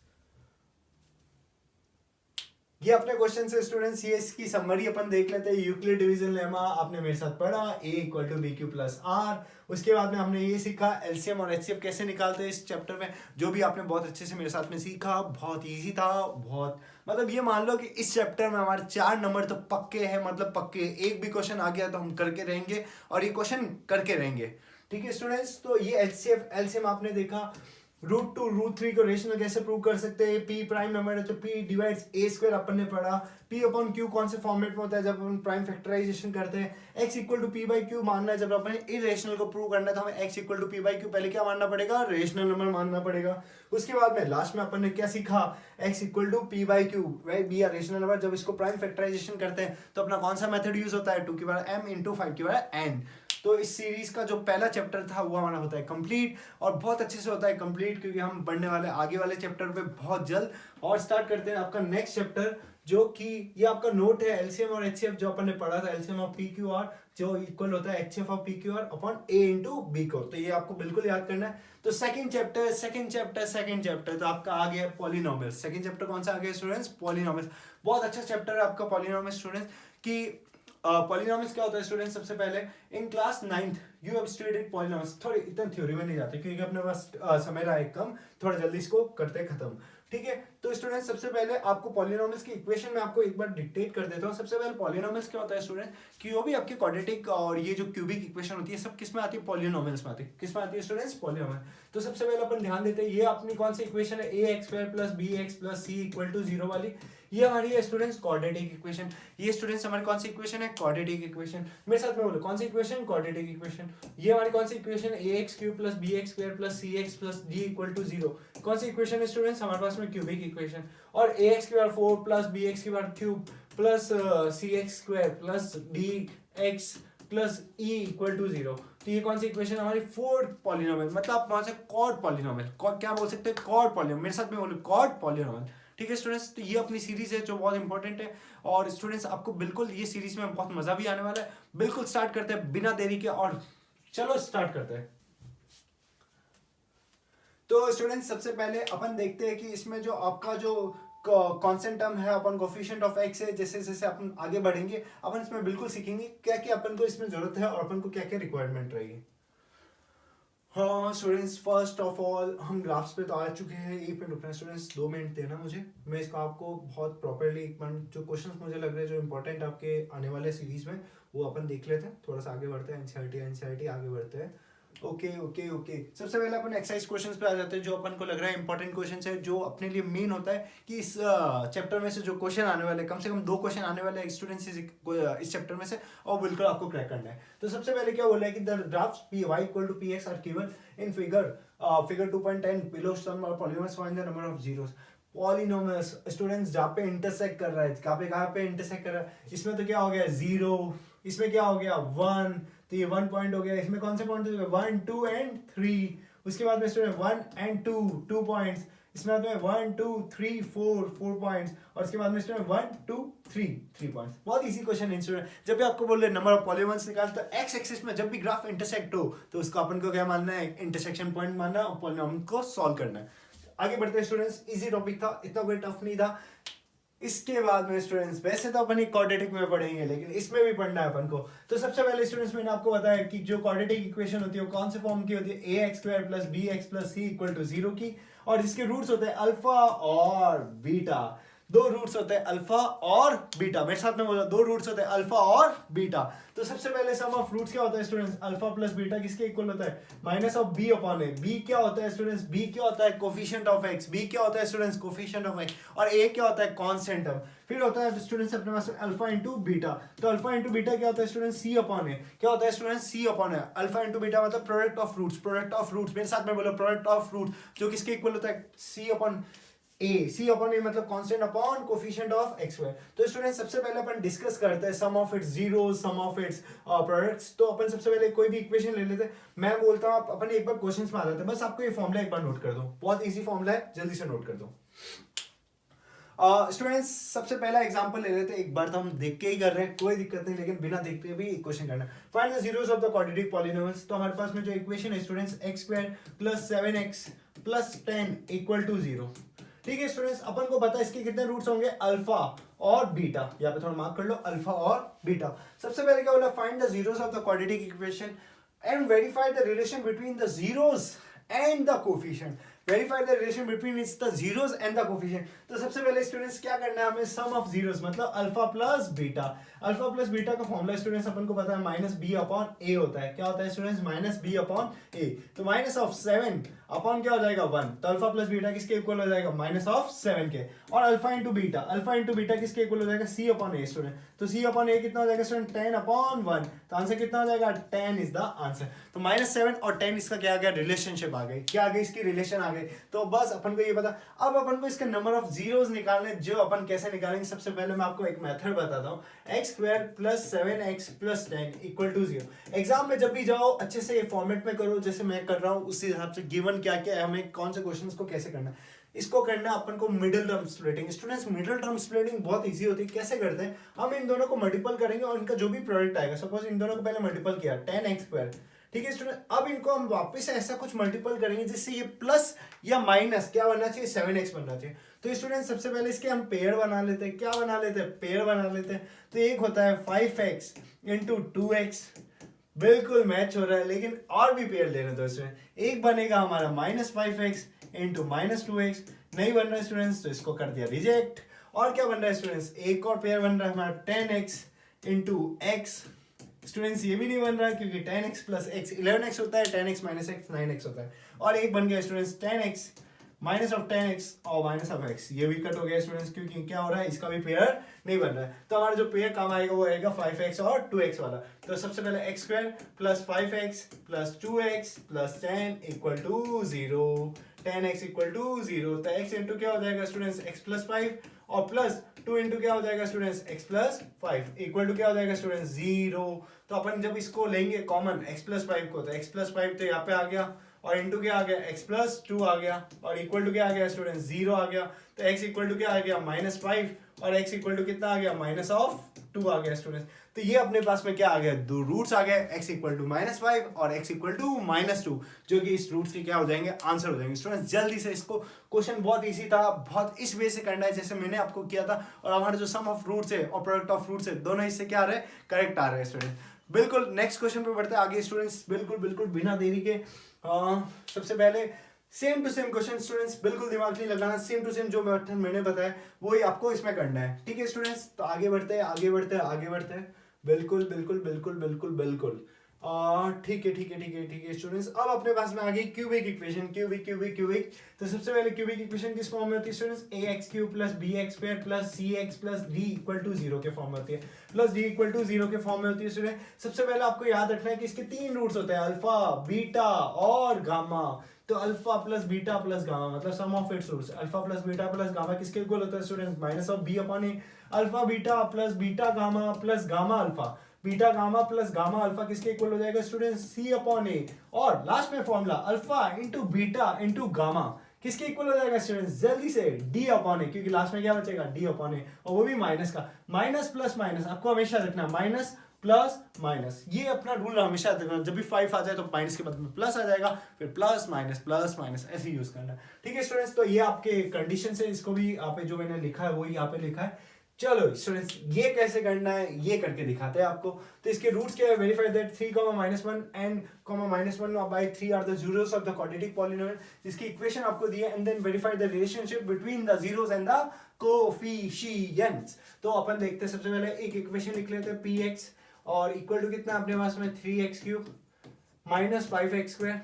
ये अपने क्वेश्चन से स्टूडेंट्स, ये इसकी समरी अपन देख लेते हैं। यूक्लिड डिवीजन लेमा आपने मेरे साथ पढ़ा, a = bq + r। उसके बाद में हमने ये सीखा एलसीएम और एचसीएफ कैसे निकालते हैं इस चैप्टर में, जो भी आपने बहुत अच्छे से मेरे साथ में सीखा, बहुत इजी था। बहुत मतलब ये मान लो कि इस चैप्टर में हमारे 4 नंबर तो पक्के हैं, मतलब पक्के। एक भी क्वेश्चन आ गया तो हम करके रहेंगे और ये क्वेश्चन करके रहेंगे, ठीक है स्टूडेंट्स। तो ये एलसीएम आपने देखा, √2 √3 को रेशनल कैसे प्रूव कर सकते हैं। पी प्राइम नंबर है तो पी डिवाइड्स ए स्क्वायर अपन ने पढ़ा। पी अपॉन क्यू कौन से फॉर्मेट में होता है, जब अपन प्राइम फैक्टराइजेशन करते हैं। x = p/q मानना है, जब अपन इरेशनल को प्रूव करना है तो हमें x = p/q पहले क्या मानना पड़ेगा, रेशनल नंबर मानना पड़ेगा। उसके बाद में लास्ट में अपन ने क्या सीखा, x = p/q, be are rational number. जब इसको प्राइम फैक्टराइजेशन करते हैं तो अपना कौन सा मेथड यूज होता है, 2 की पावर m × 5 की पावर n। तो इस सीरीज का जो पहला चैप्टर था वो हमारा होता है कंप्लीट, और बहुत अच्छे से होता है कंप्लीट, क्योंकि हम बढ़ने वाले आगे वाले चैप्टर पे बहुत जल्द। और स्टार्ट करते हैं आपका नेक्स्ट चैप्टर, जो कि ये आपका नोट है एलसीएम और एचसीएफ जो अपन ने पढ़ा था। एलसीएम ऑफ पीक्यूआर जो इक्वल होता है HCF of PQR upon a × b को, तो ये आपको बिल्कुल याद करना है। तो सेकंड चैप्टर तो आपका आ गया पॉलिनोमियल्स। सेकंड चैप्टर कौन सा आ गया स्टूडेंट्स, पॉलिनोमियल्स। बहुत अच्छा चैप्टर है आपका पॉलिनोमियल्स स्टूडेंट्स। कि पॉलिनोमियल्स क्या होता है स्टूडेंट्स, सबसे पहले in class 9th you have studied polynomials. थोड़ी इतना थ्योरी में नहीं जाते क्योंकि अपने पास समय रहा है कम, थोड़ा जल्दी इसको करते खत्म, ठीक है। तो स्टूडेंट्स सबसे पहले आपको पॉलिनोमियल्स की इक्वेशन में आपको एक बार डिक्टेट कर देता हूँ। सबसे पहले पॉलिनोमियल्स क्या होता है स्टूडेंट, कि वो भी आपकी क्वाड्रेटिक और ये जो क्यूबिक इक्वेशन होती है सब किस में आती है, पॉलिनोमियल्स में आती है। किस में आती है स्टूडेंट्स, पॉलिनोमियल। तो सबसे पहले अपन ध्यान देते हैं, ये अपनी कौन सी इक्वेशन है, ax² + bx + c = 0 वाली। ये हमारी है स्टूडेंट्स क्वाड्रेटिक इक्वेशन। ये स्टूडेंट्स हमारी कौन सी इक्वेशन है, क्वाड्रेटिक इक्वेशन। मेरे साथ में बोलो कौन सी इक्वेशन, क्वाड्रेटिक इक्वेशन। ये हमारी कौन सी equation, ax³ + bx² + cx + d = 0। कौन सी इक्वेशन है स्टूडेंट्स, हमारे पास में क्यूबिक इक्वेशन। और ax² 4 + bx³ + cx² + dx plus e equal to 0। तो ये कौन सी इक्वेशन हमारी फोर्थ पॉलिनोमियल, मतलब आप वहां से कॉर्ड पॉलिनोमियल, क्या बोल सकते हैं, कॉर्ड पॉलिनोमियल, मेरे साथ में बोलो कॉर्ड पॉलिनोमियल। ठीक है स्टूडेंट्स, तो ये अपनी सीरीज है जो बहुत इंपॉर्टेंट है, और स्टूडेंट्स आपको बिल्कुल ये सीरीज में बहुत मजा भी आने वाला है। बिल्कुल स्टार्ट करते हैं बिना देरी के, और चलो स्टार्ट करते हैं। तो स्टूडेंट्स सबसे पहले अपन देखते हैं कि इसमें जो आपका जो कांस्टेंट टर्म है अपन कोफिशिएंट ऑफ एक्स है, जैसे जैसे अपन आगे बढ़ेंगे अपन इसमें बिल्कुल सीखेंगे क्या क्या अपन को इसमें जरूरत है और अपन को क्या क्या रिक्वायरमेंट रहेगी। हाँ स्टूडेंट्स, फर्स्ट ऑफ ऑल हम ग्राफ्स पे तो आ चुके हैं। एक मिनट रुकना स्टूडेंट्स, 2 मिनट देना मुझे, मैं इसका आपको बहुत प्रॉपरली जो क्वेश्चंस मुझे लग रहे हैं जो इंपॉर्टेंट आपके आने वाले सीरीज में, वो अपन देख लेते हैं। थोड़ा सा आगे बढ़ते हैं, एनसीईआरटी आगे बढ़ते हैं। ओके ओके ओके, सबसे पहले अपन एक्सरसाइज क्वेश्चंस पे आ जाते हैं, जो अपन को लग रहा है इंपॉर्टेंट क्वेश्चंस है, जो अपने लिए मेन होता है कि इस चैप्टर में से जो क्वेश्चन आने वाले, कम से कम 2 क्वेश्चन आने वाले स्टूडेंट्स इस चैप्टर में से, और बिल्कुल आपको क्रैक करना है। तो सबसे पहले क्या बोला है कि the graphs P Y equal to P X R given in figure 2.10 below some और polynomials find the number of zeros. Polynomials students जहाँ पे इंटरसेक्ट कर रहा है, कहाँ पे इंटरसेक्ट कर रहा है, इसमें तो क्या हो गया 0, इसमें क्या हो गया 1, तो ये 1 पॉइंट हो गया। इसमें कौन से पॉइंट हो गए 1 2 एंड 3, उसके बाद में स्टूडेंट 1 एंड 2 पॉइंट्स, इसमें आता है 1 2 3 4 पॉइंट्स, और उसके बाद में स्टूडेंट 1 2 3 पॉइंट्स। बहुत इजी क्वेश्चन है स्टूडेंट। जब भी आपको बोल रहे नंबर ऑफ पॉलीगॉन्स निकाल, तो एक्स एक्सिस में जब भी ग्राफ इंटरसेक्ट हो तो उसको अपन को क्या मानना है, इंटरसेक्शन पॉइंट मानना है और पॉलीनोमियल को सॉल्व करना है। आगे बढ़ते हैं स्टूडेंट्स, इजी टॉपिक था, इतना कोई टफ नहीं था। इसके बाद में स्टूडेंट्स वैसे तो अपन एक क्वाड्रेटिक में पढ़ेंगे, लेकिन इसमें भी पढ़ना है अपन को। तो सबसे पहले स्टूडेंट्स मैंने आपको बताया कि जो क्वाड्रेटिक इक्वेशन होती है वो कौन से फॉर्म की होती है, A X square plus B X plus C equal to 0 की, और जिसके रूट्स होते हैं अल्फा और बीटा। 2 रूट्स होते हैं अल्फा और बीटा, मेरे साथ में बोला 2 रूट्स होते हैं अल्फा और बीटा। तो सबसे पहले सम ऑफ रूट्स क्या होता है स्टूडेंट्स, अल्फा प्लस बीटा किसके इक्वल होता है, minus of b upon a. B क्या होता है स्टूडेंट्स, बी क्या होता है कोफिशिएंट ऑफ एक्स, बी क्या होता है स्टूडेंट्स कोफिशिएंट ऑफ एक्स, और ए क्या होता है कांस्टेंट टर्म। फिर होता है स्टूडेंट्स अपने पास अल्फा इंटू बीटा, तो अल्फा इंटू बीटा क्या होता है स्टूडेंट्स, सी अपॉन ए। क्या होता है students, c upon a. Alpha into beta मतलब product of roots, product of roots, मेरे साथ में बोलो प्रोडक्ट ऑफ रूट, जो किसके इक्वल होता है, सी upon A. C upon A मतलब constant upon coefficient of X Y. तो स्टूडेंट सबसे पहले अपन डिस्कस करते हैं sum of its zeros, sum of its products. तो अपन सबसे पहले कोई भी इक्वेशन ले लेते हैं, मैं बोलता हूं अपन एक बार क्वेश्चंस में आ जाते हैं, बस आपको ये फॉर्मूला एक बार नोट कर दो, बहुत इजी फॉर्मूला है, जल्दी से नोट कर दो। स्टूडेंट्स सबसे पहला एग्जांपल ले लेते हैं, एक बार तो हम देख के ही कर रहे हैं, कोई दिक्कत नहीं, लेकिन बिना देखते भी क्वेश्चन करना। Find the zeros of the quadratic polynomials. तो हमारे पास में जो इक्वेशन है students x square plus 7x plus 10 equal to 0। ठीक है स्टूडेंट्स, अपन को पता है इसके कितने रूट्स होंगे, अल्फा और बीटा, यहाँ पे थोड़ा मार्क कर लो, अल्फा और बीटा। सबसे पहले क्या बोला, find the zeros of the quadratic equation and verify the relation between the zeros and the coefficient. Verify the relation between its the zeros and the coefficient. तो सबसे पहले स्टूडेंट्स क्या करना है हमें, सम ऑफ जीरोस मतलब alpha plus beta. Alpha plus beta का formula students अपन को पता है माइनस बी अपॉन ए होता है। क्या होता है स्टूडेंट्स, माइनस बी अपॉन ए। तो माइनस ऑफ 7 अपॉन क्या हो जाएगा 1, तो अल्फा प्लस बीटा किसके इक्वल हो जाएगा, माइनस ऑफ 7 के। और alpha into beta, alpha into beta किसके इक्वल हो जाएगा, सी अपॉन ए स्टूडेंट। तो सी अपॉन ए कितना हो जाएगा स्टूडेंट, 10 अपॉन 1। तो आंसर कितना हो जाएगा, 10 इज द आंसर। तो -7 और 10 इसका क्या आ गया, रिलेशनशिप आ गई, क्या आ गई, इसकी रिलेशन आ गई। तो बस अपन को ये पता। अब अपन को इसका नंबर ऑफ जीरोस निकालने, जो अपन कैसे निकालेंगे, सबसे पहले मैं आपको एक मेथड बताता हूँ। X square plus 7x plus 10 equal to 0। Exam में जब भी जाओ अच्छे से ये फॉर्मेट में करो जैसे मैं कर रहा हूँ, उसी हिसाब से गिवन क्या क्या है, हमें कौन से क्वेश्चंस को कैसे करना है। इसको करना अपन को middle term splitting. Students middle term splitting बहुत इजी होती है, कैसे करते हैं, हम इन दोनों को मल्टीपल करेंगे और इनका जो भी प्रोडक्ट आएगा, सपोज इन दोनों को पहले मल्टीपल किया 10x स्क्वायर, ठीक है स्टूडेंट। अब इनको हम वापस से ऐसा कुछ मल्टीपल करेंगे जिससे ये प्लस या माइनस क्या बनना चाहिए, 7x बनना चाहिए। तो स्टूडेंट सबसे पहले इसके हम पेयर बना लेते हैं, क्या बना लेते हैं, पेयर बना लेते हैं। तो एक होता है 5x इंटू 2x, बिल्कुल मैच हो रहा है, लेकिन और भी पेयर लेने दो इसमें। एक बनेगा हमारा -5x इंटू -2x, नहीं बन रहा है स्टूडेंट्स, तो इसको कर दिया रिजेक्ट। और क्या बन रहा है स्टूडेंट्स, एक और पेयर बन रहा है हमारा 10x इंटू x। स्टूडेंट्स ये भी नहीं बन रहा क्योंकि 10x प्लस x 11x होता है, 10x माइनस x 9x होता है। और एक बन गया students 10x minus of 10x और माइनस ऑफ x, ये भी कट हो गया स्टूडेंट्स क्योंकि क्या हो रहा है, इसका भी पेयर नहीं बन रहा है। तो हमारा जो पेयर काम आएगा वो आएगा 5x और 2x वाला। तो सबसे पहले x square plus 5x plus 2x plus 10 equal to 0। 10x equal to 0। तो x इंटू क्या हो जाएगा स्टूडेंट्स x प्लस 5 और प्लस 2 इंटू क्या हो जाएगा students x plus 5 equal to क्या हो जाएगा स्टूडेंट्स 0। तो अपन जब इसको लेंगे कॉमन x प्लस 5 को, तो x प्लस 5 तो यहाँ पे आ गया और इंटू क्या आ गया x प्लस 2 आ गया और इक्वल टू क्या आ गया स्टूडेंट्स 0 आ गया। तो x इक्वल टू क्या आ गया -5 और x इक्वल टू कितना आ गया -2 आ गया स्टूडेंट्स। तो ये अपने पास में क्या आ गया, दो रूट्स आ गए, x इक्वल टू -5 और x इक्वल टू -2, जो कि इस रूट्स के क्या हो जाएंगे, आंसर हो जाएंगे। स्टूडेंट्स जल्दी से इसको, क्वेश्चन बहुत इजी था, बहुत इस वे से करना है जैसे मैंने आपको किया था, और हमारे जो सम ऑफ रूट्स है और प्रोडक्ट ऑफ रूट्स है दोनों इससे क्या आ रहे हैं, करेक्ट आ रहे हैं स्टूडेंट। बिल्कुल नेक्स्ट क्वेश्चन पे बढ़ते हैं आगे स्टूडेंट्स, बिल्कुल बिल्कुल बिना देरी के। सबसे पहले same to same question students, बिल्कुल दिमाग नहीं लगाना, सेम टू सेम जो मैंने बताया वही आपको इसमें करना है, ठीक है स्टूडेंट्स। तो आगे बढ़ते हैं आगे बढ़ते हैं आगे बढ़ते हैं, बिल्कुल बिल्कुल बिल्कुल बिल्कुल बिल्कुल ठीक है ठीक है ठीक है ठीक है स्टूडेंट्स। अब अपने पास में आ गई क्यूबिक इक्वेशन, क्यूबिक। तो सबसे पहले क्यूबिक इक्वेशन किस फॉर्म में होती है students, ax³ + bx² + cx + d = 0 के फॉर्म में होती है, प्लस d = 0 के फॉर्म में होती है स्टूडेंट। सबसे पहले आपको याद रखना है कि इसके 3 रूट्स होते हैं, अल्फा, बीटा और गामा। तो alpha plus beta plus gamma मतलब sum of its roots, alpha plus beta plus gamma किसके इक्वल होता है students, -b/a। Alpha beta plus beta gamma plus gamma alpha, beta gamma plus gamma alpha किसके equal हो जाएगा students, c/a। और last में formula alpha into beta into gamma किसके equal हो जाएगा स्टूडेंट्स, जल्दी से d/a, क्योंकि लास्ट में क्या बचेगा, d/a, और वो भी माइनस का। माइनस प्लस माइनस आपको हमेशा रखना, माइनस प्लस माइनस, ये अपना रूल हमेशा रखना। जब भी 5 आ जाए तो माइनस के बाद में प्लस आ जाएगा, फिर प्लस माइनस ऐसे यूज करना, ठीक है स्टूडेंट्स। तो ये आपके कंडीशन है, इसको भी यहाँ पे जो मैंने लिखा है वही यहाँ पे लिखा है। चलो स्टूडेंट्स ये कैसे करना है ये करके दिखाते हैं आपको। तो इसके रूट्स क्या है, verify that 3, -1 and -1 by 3 are the zeros of the quadratic polynomial, जिसकी इक्वेशन आपको दी है, and then verify the relationship between the zeros and the coefficients. तो अपन देखते हैं, सबसे पहले एक इक्वेशन लिख लेते हैं, px और इक्वल टू कितना अपने पास में 3x³ -5x²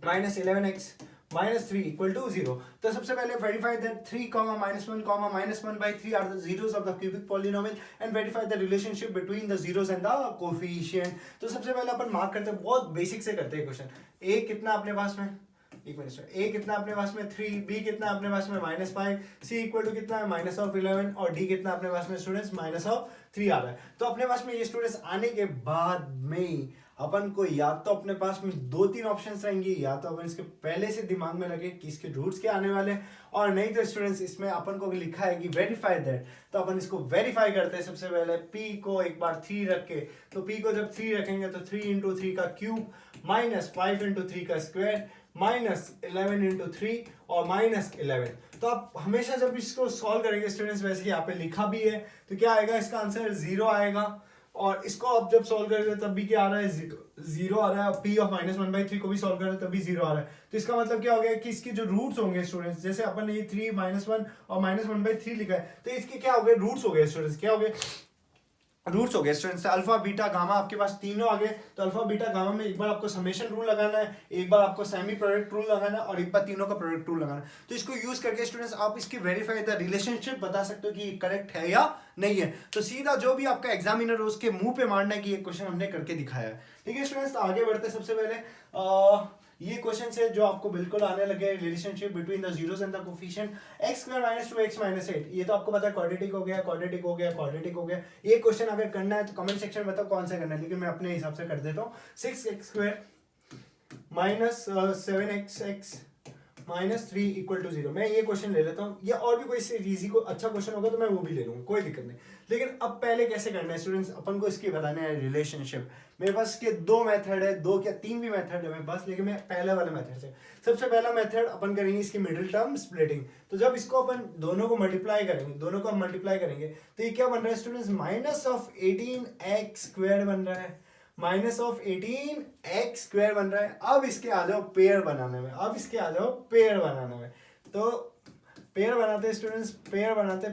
-11x -3 equal to 0। तो सबसे पहले verify that 3, -1 by 3 are the zeros of the cubic polynomial and verify the relationship between the zeros and the coefficient। तो सबसे पहले अपन मार्क करते हैं, बहुत बेसिक से करते हैं क्वेश्चन। a कितना अपने पास में, एक मिनट, a कितना अपने पास में 3, b कितना अपने पास में -5, c इक्वल टू कितना है -11 और d कितना अपने पास में स्टूडेंट्स -3 आ रहा है। तो अपने पास में ये स्टूडेंट्स आने के बाद में अपन को या तो अपने पास में 2-3 ऑप्शंस रहेंगे, या तो अपन इसके पहले से दिमाग में लगे कि इसके रूट्स क्या आने वाले, और नहीं तो स्टूडेंट्स इसमें अपन को लिखा है कि वेरीफाई दैट। तो अपन इसको वेरीफाई करते हैं, सबसे पहले p को एक बार 3 रख के, तो p को जब 3 रखेंगे तो 3 × 3 का क्यूब -5 × 3 का स्क्वायर -11 × 3 और -11। तो आप हमेशा जब इसको सॉल्व करेंगे स्टूडेंट्स, वैसे यहाँ पे लिखा भी है, तो क्या आएगा इसका आंसर 0 आएगा। और इसको आप जब सॉल्व करेंगे तब भी क्या आ रहा है, 0 आ रहा है। p of -1/3 को भी सॉल्व करें तब भी 0 आ रहा है। तो इसका मतलब क्या हो गया कि इसके जो रूट्स होंगे स्टूडेंट्स, जैसे अपन ने ये 3 -1 और -1/3 लिखा है, तो इसके क्या हो गए, रूट्स हो गए स्टूडेंट्स, क्या हो गए, रूट्स हो गए स्टूडेंट्स। अल्फा बीटा गामा आपके पास तीनों आ गए। तो अल्फा बीटा गामा में एक बार आपको समेशन रूल लगाना है, एक बार आपको सेमी प्रोडक्ट रूल लगाना है और एक बार तीनों का प्रोडक्ट रूल लगाना है। तो इसको यूज करके स्टूडेंट्स आप इसकी वेरीफाई द रिलेशनशिप बता सकते हो कि करेक्ट है या नहीं है। तो सीधा जो भी आपका एग्जामिनर हो उसके मुंह पे मारना है कि ये क्वेश्चन हमने करके दिखाया है, ठीक है स्टूडेंट्स। तो आगे बढ़ते सबसे पहले ये क्वेश्चन है जो आपको बिल्कुल आने लगे, relationship between the zeros and the coefficient x² - 2x - 8। ये तो आपको पता है, क्वाड्रेटिक हो गया, क्वाड्रेटिक हो गया, क्वाड्रेटिक हो गया। ये क्वेश्चन अगर करना है तो कमेंट सेक्शन में बताओ कौन सा करना है, लेकिन मैं अपने हिसाब से कर देता हूँ। 6x² - 7xx -3 equal to 0। मैं ये क्वेश्चन ले लेता हूँ, या और भी कोई इससे इजी को अच्छा क्वेश्चन होगा तो मैं वो भी ले लूँगा, कोई दिक्कत नहीं। लेकिन अब पहले कैसे करना है स्टूडेंट्स, अपन को इसकी बताना है रिलेशनशिप। मेरे पास इसके 2 मेथड है, 2 क्या 3 भी मेथड है मेरे पास, लेकिन मैं पहले वाले मेथड से। सबसे पहला मेथड अपन करेंगे इसकी मिडिल टर्म स्प्लिटिंग। तो जब इसको अपन दोनों को मल्टीप्लाई करेंगे, दोनों को हम मल्टीप्लाई करेंगे, तो ये क्या बन रहा है स्टूडेंट्स, -18x² बन रहा है, -18x² बन रहा है। अब इसके आ जाओ पेयर बनाने में, तो पेयर बनाते स्टूडेंट्स, पेयर बनाते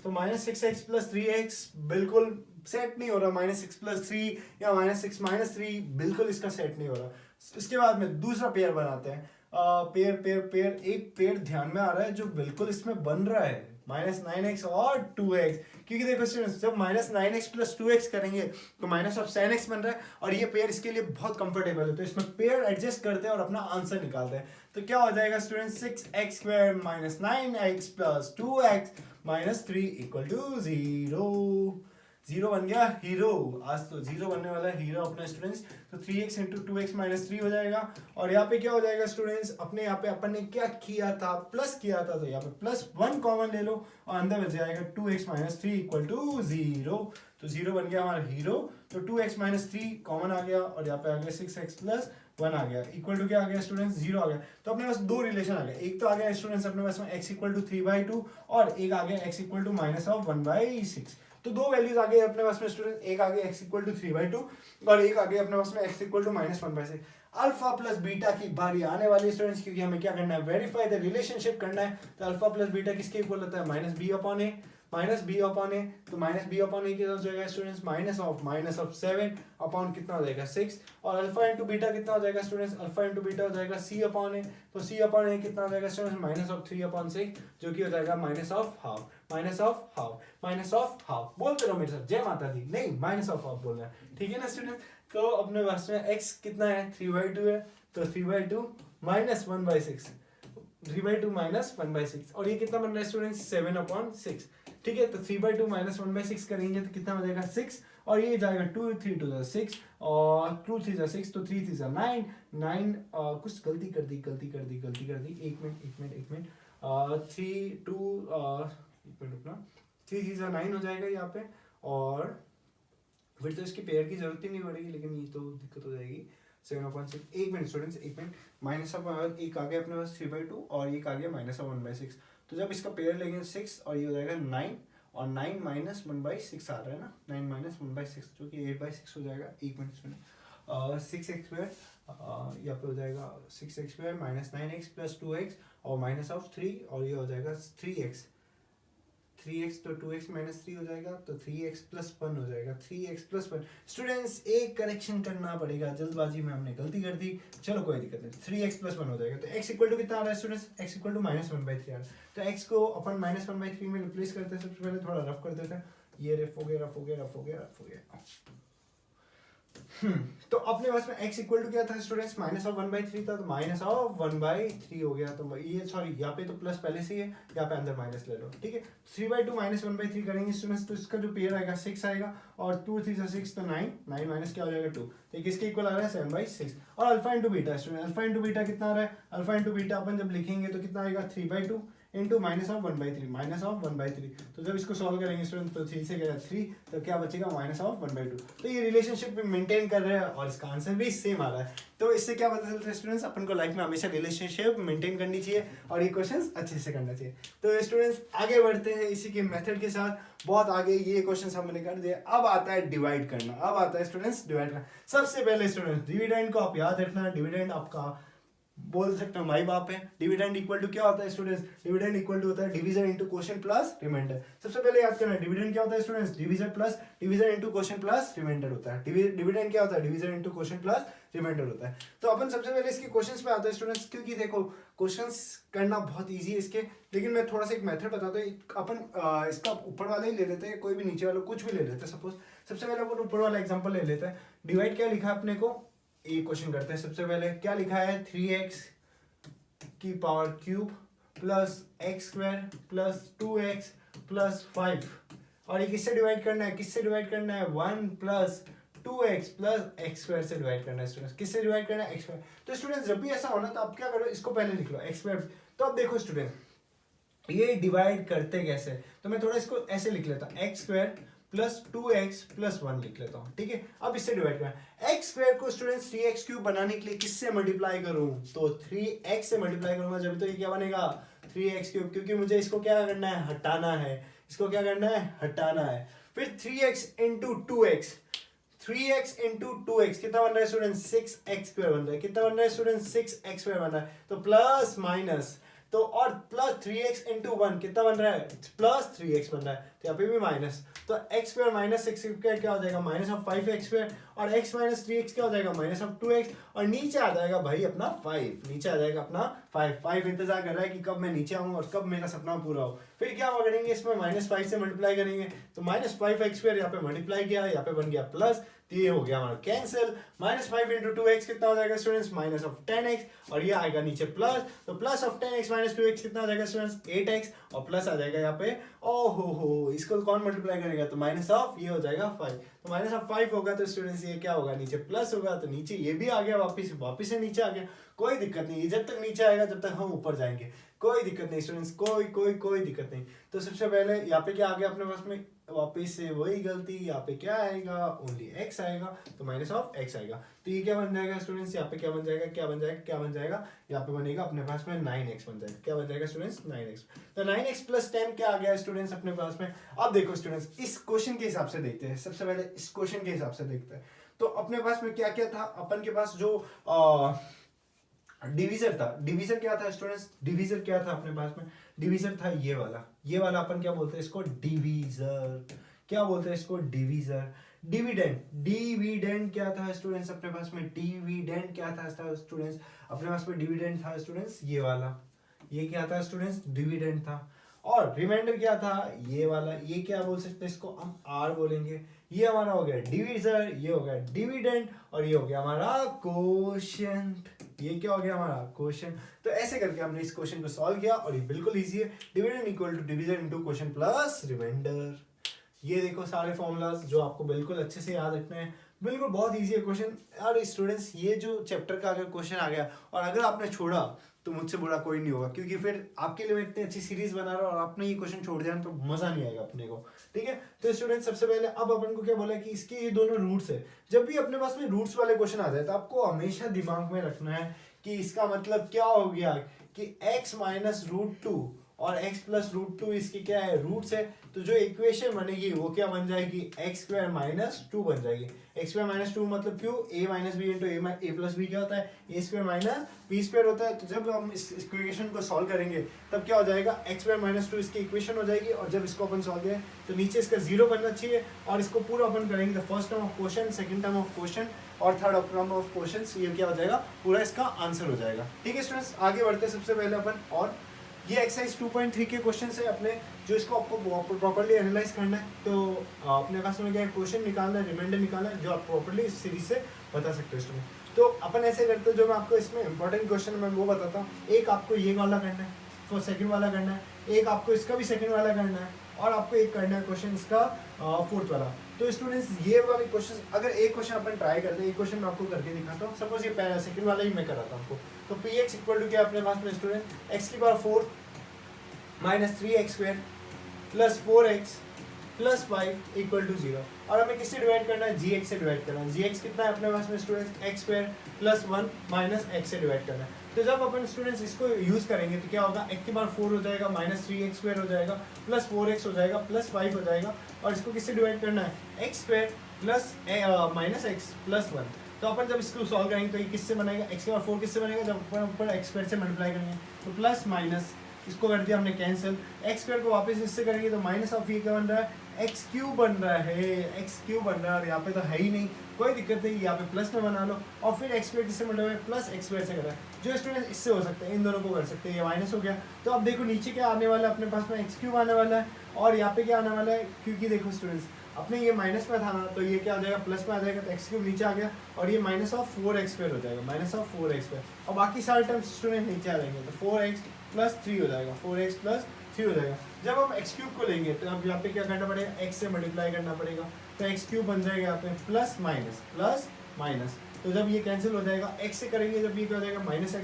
तो -6x + 3x बिल्कुल सेट नहीं हो रहा, -6 + 3 या -6 - 3 बिल्कुल इसका सेट नहीं हो रहा। इसके बाद में दूसरा पेयर बनाते हैं, पेयर एक पेयर ध्यान में आ रहा है जो बिल्कुल इसमें बन रहा है, -9x और 2x, क्योंकि देखो स्टूडेंट्स जब -9x प्लस 2x करेंगे तो -10x बन रहा है और ये पेयर इसके लिए बहुत कंफर्टेबल है, तो इसमें पेयर एडजस्ट करते हैं और अपना आंसर निकालते हैं। तो क्या हो जाएगा स्टूडेंट्स, 6x² - 9x + 2x - 3 = 0। 0 बन गया हीरो, आज तो 0 बनने वाला है हीरो अपना स्टूडेंट्स। तो 3x × 2x - 3 हो जाएगा और यहाँ पे क्या हो जाएगा स्टूडेंट्स, अपने यहाँ पे अपन ने क्या किया था, प्लस किया था, तो यहाँ पे +1 कॉमन ले लो और अंदर बच जाएगा 2x - 3 = 0। तो 0 बन गया हमारा हीरो। तो 2x - 3 कॉमन आ गया और यहाँ पे आ गया 6x + 1 आ गया, इक्वल टू क्या आ गया स्टूडेंट्स, 0 आ गया। तो अपने पास दो रिलेशन आ गया, एक तो आ गया स्टूडेंट्स अपने पास में x = 3/2 और एक आ गया x = -1/6। तो दो वैल्यूज आ गई अपने पास में स्टूडेंट, एक आ गया x = 3/2 और एक आ गया अपने पास में x = -1/6। अल्फा प्लस बीटा की बारी आने वाली है स्टूडेंट्स, क्योंकि हमें क्या करना है, वेरीफाई द रिलेशनशिप करना है। तो अल्फा प्लस बीटा किसके इक्वल होता है, -b/a, -b/a। तो -b/a कितना हो जाएगा स्टूडेंट्स, -7 अपॉन कितना हो जाएगा 6 और अल्फा इंटू बीटा कितना हो जाएगा स्टूडेंट्स, अल्फा इंटू बीटा हो जाएगा c/a। तो c/a कितना हो जाएगा स्टूडेंट्स, -3/6 जो कि हो जाएगा -हाफ। बोलते रहो मेरे साथ, जय माता दी, नहीं -हाफ बोलना है, ठीक है ना स्टूडेंट। तो अपने पास में x कितना है, 3/2 है, तो 3/2 - 1/6, 3/2 - 1/6 और ये कितना बन रहा है स्टूडेंट्स, 7/6, ठीक है। तो 3/2 - 1/6 करेंगे तो कितना हो जाएगा 6 और ये जाएगा 2 3 2 6 और 2 3 6 तो 3 3 9 9 कुछ गलती कर दी, एक मिनट 3 2 एक मिनट रुकना, 3 3 9 हो जाएगा यहाँ पे और फिर तो इसकी पेयर की जरूरत ही नहीं पड़ेगी, लेकिन ये तो दिक्कत हो जाएगी 7/6। एक मिनट स्टूडेंट्स, एक मिनट, एक आ गया अपने पास 3/2 और एक आ गया -1/6। तो जब इसका पेयर लेंगे 6 और ये हो जाएगा 9 और 9 - 1/6 आ रहा है ना, 9 - 1/6 जो कि 8/6 हो जाएगा। एक मिनट सुनिए, 6x² यहाँ पे हो जाएगा 6x² - 9x + 2x और -3 और ये हो जाएगा 3x तो 2x - 3 हो जाएगा, तो 3x + 1 हो जाएगा, 3x + 1। स्टूडेंट्स एक करेक्शन करना पड़ेगा, जल्दबाजी में हमने गलती कर दी, चलो कोई दिक्कत नहीं, 3x + 1 हो जाएगा। तो x = कितना आ रहा है स्टूडेंट्स, x = -1/3 आ रहा है। तो x को अपन -1/3 में रिप्लेस करते हैं, सबसे पहले थोड़ा रफ कर देते हैं, ये रफ हो गया। तो अपने पास में x इक्वल टू क्या था स्टूडेंट्स, -1/3 था, तो -1/3 हो गया। तो ये सॉरी यहाँ पे तो प्लस पहले से ही है, यहाँ पे अंदर माइनस ले लो, ठीक है। 3/2 -1/3 करेंगे स्टूडेंट्स, तो इसका जो पेयर आएगा 6 आएगा और 2 3 6 तो 9 माइनस क्या हो जाएगा 2, तो किसके इक्वल आ रहा है 7/6। और alpha into beta student, alpha into beta कितना आ रहा है, अल्फा इंटू बीटा अपन जब लिखेंगे तो कितना आएगा 3/2 इंटू -1/3। तो जब इसको सॉल्व करेंगे स्टूडेंट तो 3 से गया 3, तो क्या बचेगा -1/2। तो ये रिलेशनशिप मेंटेन कर रहे हैं और इसका आंसर भी सेम आ रहा है। तो इससे क्या पता चलता है स्टूडेंट्स, अपन को लाइफ में हमेशा रिलेशनशिप मेंटेन करनी चाहिए और ये क्वेश्चंस अच्छे से करना चाहिए। तो स्टूडेंट्स आगे बढ़ते हैं इसी के मेथड के साथ, बहुत आगे ये क्वेश्चंस हमने कर दिए। अब आता है डिवाइड करना, अब आता है स्टूडेंट्स डिवाइड करना। सबसे पहले स्टूडेंट्स डिविडेंड को आप याद रखना, डिविडेंड आपका बोल सकते हो माई बाप है। डिविडेंड इक्वल टू क्या होता है स्टूडेंट्स, डिविडेंड इक्वल टू होता है division into quotient plus remainder. सबसे पहले याद करना है डिविडेंड क्या होता है students, division into quotient plus remainder होता है। डिविडेंड क्या होता है, division into quotient plus remainder होता है। तो अपन सबसे पहले इसके क्वेश्चंस पे आते हैं स्टूडेंट्स, क्योंकि देखो क्वेश्चंस करना बहुत इजी है इसके, लेकिन मैं थोड़ा सा एक मेथड बताता हूँ। अपन इसका ऊपर वाला ही ले लेते हैं, कोई भी नीचे वाला कुछ भी ले लेते हैं। सपोज सबसे पहले अपन ऊपर वाला एग्जांपल ले लेते हैं। डिवाइड क्या लिखा है अपने को, एक क्वेश्चन करते हैं। सबसे पहले क्या लिखा है, 3x की power cube plus x² plus 2x plus 5 और ये किससे डिवाइड करना है, 1 प्लस 2x प्लस x² से डिवाइड करना है स्टूडेंट्स। किससे डिवाइड करना है, x²। तो स्टूडेंट्स जब भी ऐसा होना तो आप क्या करो, इसको पहले लिख लो x²। तो अब देखो स्टूडेंट ये डिवाइड करते कैसे, तो मैं थोड़ा इसको ऐसे लिख लेता हूँ, x² प्लस 2x प्लस 1 लिख लेता हूँ, ठीक है। अब इससे डिवाइड करना, x² को स्टूडेंट्स 3x³ बनाने के लिए किससे मल्टीप्लाई करूँ, तो 3x से मल्टीप्लाई करूंगा, जब तो ये क्या बनेगा 3x³, क्योंकि मुझे इसको क्या करना है, हटाना है। इसको क्या करना है, हटाना है। फिर 3x into 2x, 3x into 2x कितना बन रहा है स्टूडेंट, 6x² बन रहा है। कितना बन रहा है स्टूडेंट, 6x² बन रहा है। तो प्लस माइनस, तो और प्लस 3x इंटू 1 कितना बन रहा है, प्लस 3x बन रहा है, तो यहाँ पे भी माइनस, तो x square minus x square क्या हो जाएगा, माइनस ऑफ 5x स्क्वायर, और x माइनस 3x क्या हो जाएगा, माइनस ऑफ 2x, और नीचे आ जाएगा भाई अपना 5, नीचे आ जाएगा अपना 5 इंतजार कर रहा है कि कब मैं नीचे आऊँ और कब मेरा सपना पूरा हो। फिर क्या करेंगे, इसमें माइनस 5 से मल्टीप्लाई करेंगे, तो माइनस 5x स्क्वायर यहाँ पे मल्टीप्लाई किया, यहाँ पे बन गया प्लस, तो ये हो गया हमारा कैंसिल, माइनस 5 इंटू 2x कितना हो जाएगा स्टूडेंट्स, माइनस ऑफ 10x, और ये आएगा नीचे प्लस, तो plus of 10x minus 2x कितना आ जाएगा स्टूडेंट्स, 8x, और प्लस आ जाएगा यहाँ पे, ओहो इसको कौन मल्टीप्लाई करेगा, तो माइनस ऑफ ये हो जाएगा 5, तो माइनस ऑफ 5 होगा तो स्टूडेंट्स ये क्या होगा, नीचे प्लस होगा, तो नीचे ये भी आ गया, वापिस से नीचे आ गया, कोई दिक्कत नहीं, जब तक नीचे आएगा जब तक हम ऊपर जाएंगे, कोई दिक्कत नहीं स्टूडेंट्स, कोई दिक्कत नहीं। तो सबसे पहले यहाँ पे क्या आ गया अपने पास में, वापिस से वही गलती, यहाँ पे क्या आएगा, ओनली x आएगा, तो माइनस ऑफ x आएगा, तो ये क्या बन जाएगा स्टूडेंट्स, यहाँ पे क्या बन जाएगा, यहाँ पे बनेगा अपने पास में 9x बन जाएगा, क्या बन जाएगा स्टूडेंट्स 9x, तो 9x प्लस 10 क्या आ गया स्टूडेंट्स अपने पास में। अब देखो स्टूडेंट्स इस क्वेश्चन के हिसाब से देखते हैं, सबसे पहले इस क्वेश्चन के हिसाब से देखते हैं, तो अपने पास में क्या क्या था, अपन के पास जो डिवीजर था, डिवीजर क्या था स्टूडेंट्स, डिवीजर क्या था अपने पास में, डिवीजर था ये वाला अपन क्या बोलते हैं इसको, डिवीजर, क्या बोलते हैं इसको, डिवीजर। डिविडेंड क्या था स्टूडेंट्स अपने पास में, डिविडेंड क्या था स्टूडेंट्स अपने पास में, डिविडेंड था स्टूडेंट्स ये वाला, ये क्या था स्टूडेंट्स, डिविडेंड था, और रिमाइंडर क्या था ये वाला, ये क्या बोल सकते हैं इसको हम आर बोलेंगे, ये हमारा हो गया डिवीजर, ये हो गया डिविडेंड, और ये हो गया हमारा कोशेंट, ये क्या हो गया हमारा कोशेंट। तो ऐसे करके हमने इस क्वेश्चन को सॉल्व किया, और ये बिल्कुल इजी है, dividend equal to divisor into quotient plus remainder. ये देखो सारे फॉर्मूलाज जो आपको बिल्कुल अच्छे से याद रखने हैं, बिल्कुल बहुत इजी है क्वेश्चन। और स्टूडेंट्स ये जो चैप्टर का अगर क्वेश्चन आ गया और अगर आपने छोड़ा तो मुझसे बुरा कोई नहीं होगा, क्योंकि फिर आपके लिए मैं इतनी अच्छी सीरीज बना रहा हूँ और आपने ये क्वेश्चन छोड़ दिया तो मजा नहीं आएगा अपने को, ठीक है। तो स्टूडेंट्स सबसे पहले अब अपन को क्या बोला कि इसके ये दोनों रूट्स है, जब भी अपने पास में रूट्स वाले क्वेश्चन आ जाए तो आपको हमेशा दिमाग में रखना है कि इसका मतलब क्या हो गया कि x माइनस रूट टू और x प्लस रूट टू इसकी क्या है, रूट्स है, तो जो इक्वेशन बनेगी वो क्या बन जाएगी, एक्स स्क्वायर माइनस 2 बन जाएगी। एक्स स्क्वायर माइनस 2 मतलब क्यों, a minus b into a plus b क्या होता है, a square minus b square होता है। तो जब हम इस इक्वेशन को सॉल्व करेंगे तब क्या हो जाएगा, एक्स स्क्वायर माइनस 2 इसकी इक्वेशन हो जाएगी, और जब इसको अपन सॉल्व करें तो नीचे इसका 0 बनना चाहिए, और इसको पूरा अपन करेंगे तो first term of question, second term of question और थर्ड टर्म ऑफ क्वेश्चन, ये क्या हो जाएगा, पूरा इसका आंसर हो जाएगा। ठीक है स्टूडेंट्स, आगे बढ़ते हैं सबसे पहले अपन, और ये एक्सरसाइज 2.3 के क्वेश्चन है अपने, जो इसको आपको प्रॉपर्ली एनालाइज करना है। तो अपने पास में क्या क्वेश्चन निकालना है, रिमाइंडर निकालना है, जो आप प्रॉपर्ली इस सीरीज से बता सकते हो स्टूडेंट। तो अपन ऐसे करते हैं, जो मैं आपको इसमें इंपॉर्टेंट क्वेश्चन मैं वो बताता हूँ, एक आपको ये वाला करना है, तो सेकंड वाला करना है, एक आपको इसका भी सेकंड वाला करना है, और आपको एक करना है क्वेश्चन इसका फोर्थ वाला। तो स्टूडेंट्स ये वाले क्वेश्चन, अगर एक क्वेश्चन अपन ट्राई करते हैं, एक क्वेश्चन मैं आपको करके दिखाता हूँ, सपोज ये पहला सेकंड वाला ही मैं कराता हूँ आपको। तो पी एक्स इक्वल टू क्या अपने पास में स्टूडेंट, एक्स की power 4 minus 3x square plus 4x plus 5 equal to 0, और हमें किससे डिवाइड करना है, gx से डिवाइड करना है। gx कितना है अपने पास में students, x square plus 1 minus x से डिवाइड करना है। तो जब अपन स्टूडेंट्स इसको यूज करेंगे तो क्या होगा, x की बार 4 हो जाएगा, माइनस 3x स्क्वायर हो जाएगा, प्लस 4x हो जाएगा, प्लस 5 हो जाएगा, और इसको किससे डिवाइड करना है, x square plus minus x plus 1। तो अपन जब इसको सॉल्व करेंगे तो ये किससे बनेगा, x की बार 4 किससे बनेगा, जब अपन ऊपर x स्क्वायर से मल्टीप्लाई करेंगे, तो प्लस माइनस इसको कर दिया हमने कैंसिल, एक्स स्क्वायर को वापस इससे करेंगे तो माइनस ऑफ ये क्या बन रहा है, एक्स क्यूब बन रहा है, एक्स क्यूब बन रहा है, और यहाँ पे तो है ही नहीं, कोई दिक्कत नहीं, यहाँ पे प्लस में बना लो, और फिर एक्स स्क्वायर किससे मल्टीप्लाई प्लस एक्स स्क्वायर से करा, जो स्टूडेंट इससे हो सकते हैं, इन दोनों को कर सकते हैं, ये माइनस हो गया। तो अब देखो नीचे क्या आने वाला है अपने पास में, एक्स क्यूब आने वाला है, और यहाँ पे क्या आने वाला है, क्योंकि देखो स्टूडेंट्स अपने ये माइनस में था ना, तो ये क्या हो जाएगा, प्लस में आ जाएगा, तो एक्स क्यूब नीचे आ गया, और ये माइनस ऑफ 4x स्क्वायर हो जाएगा, माइनस ऑफ 4x स्क्वायर, और बाकी सारे टर्म्स स्टूडेंट नीचे आ जाएंगे, तो 4x प्लस 3 हो जाएगा, 4x प्लस 3 हो जाएगा। जब हम एक्स क्यूब को लेंगे तो अब यहाँ पे क्या करना पड़ेगा, x से मल्टीप्लाई करना पड़ेगा, तो एक्स क्यूब बन जाएगा यहाँ पे प्लस माइनस, तो जब ये कैंसिल हो जाएगा, x से करेंगे जब ये क्या हो जाएगा, माइनस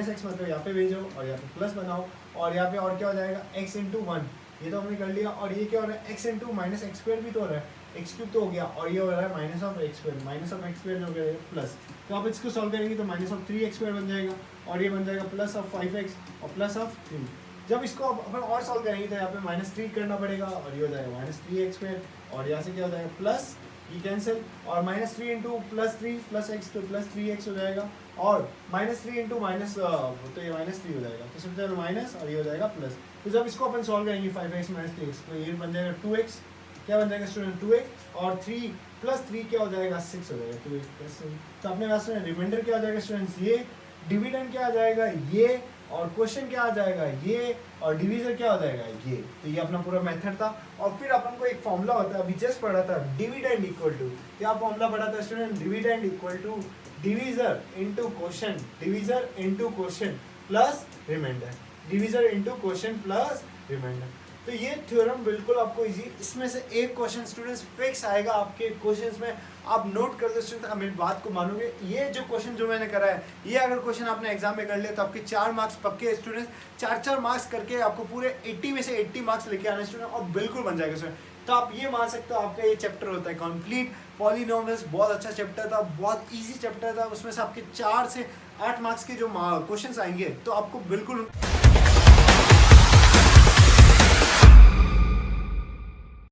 एक्स मतलब यहाँ पे भेजो और यहाँ पे प्लस बनाओ, और यहाँ पे और क्या हो जाएगा, x इंटू 1, ये तो हमने कर लिया, और ये क्या हो रहा है, x into minus x square भी तो हो रहा है, एक्स क्यूब तो हो गया, और ये हो रहा है माइनस ऑफ एक्स स्क्वायर हो गया प्लस। तो आप इसको सॉल्व करेंगे तो माइनस ऑफ 3x स्क्वायर बन जाएगा, और ये बन जाएगा प्लस ऑफ 5x और प्लस ऑफ 3। जब इसको अपन और सॉल्व करेंगे तो यहाँ पे माइनस 3 करना पड़ेगा, और ये हो जाएगा माइनस 3x स्क्वायर, और यहाँ से क्या हो जाएगा प्लस, ये कैंसिल, और minus 3 into plus 3 plus x तो प्लस 3x हो जाएगा, और -3 इंटू माइनस, तो ये -3 हो जाएगा, तो सबसे पहले माइनस और ये हो जाएगा प्लस। तो जब इसको अपन सॉल्व करेंगे 5x - 3x, तो ये बन जाएगा 2x, क्या बन जाएगा स्टूडेंट 2x, और 3 + 3 क्या हो जाएगा 6 हो जाएगा, 2x + 3। तो अपने पास में रिमाइंडर क्या हो जाएगा स्टूडेंट्स ये, डिविडेंड क्या आ जाएगा ये, और क्वेश्चन क्या आ जाएगा ये, और डिवीजर क्या हो जाएगा ये। तो ये अपना पूरा मेथड था। और फिर अपन को एक फॉर्मूला होता है, अभी जस्ट पढ़ा था, डिविडेंड इक्वल टू, क्या फॉर्मूला पढ़ा था student, dividend equal to divisor into question, divisor into question plus remainder, divisor into question plus remainder. तो ये थ्योरम बिल्कुल आपको इजी, इसमें से एक क्वेश्चन स्टूडेंट्स फिक्स आएगा आपके क्वेश्चंस में, आप नोट कर दो स्टूडेंट्स, मेरी बात को मानोगे। ये जो क्वेश्चन जो मैंने करा है, ये अगर क्वेश्चन आपने एग्जाम में कर लिया तो आपके 4 मार्क्स पक्के स्टूडेंट्स, 4 मार्क्स करके आपको पूरे 80 में से 80 मार्क्स लेके आने स्टूडेंट, और बिल्कुल बन जाएगा स्टूडेंट। तो आप ये मान सकते हो आपका ये चैप्टर होता है कंप्लीट पॉलीनोमियल्स, बहुत अच्छा चैप्टर था, बहुत इजी चैप्टर था, उसमें से आपके 4 से 8 मार्क्स के जो क्वेश्चंस आएंगे तो आपको बिल्कुल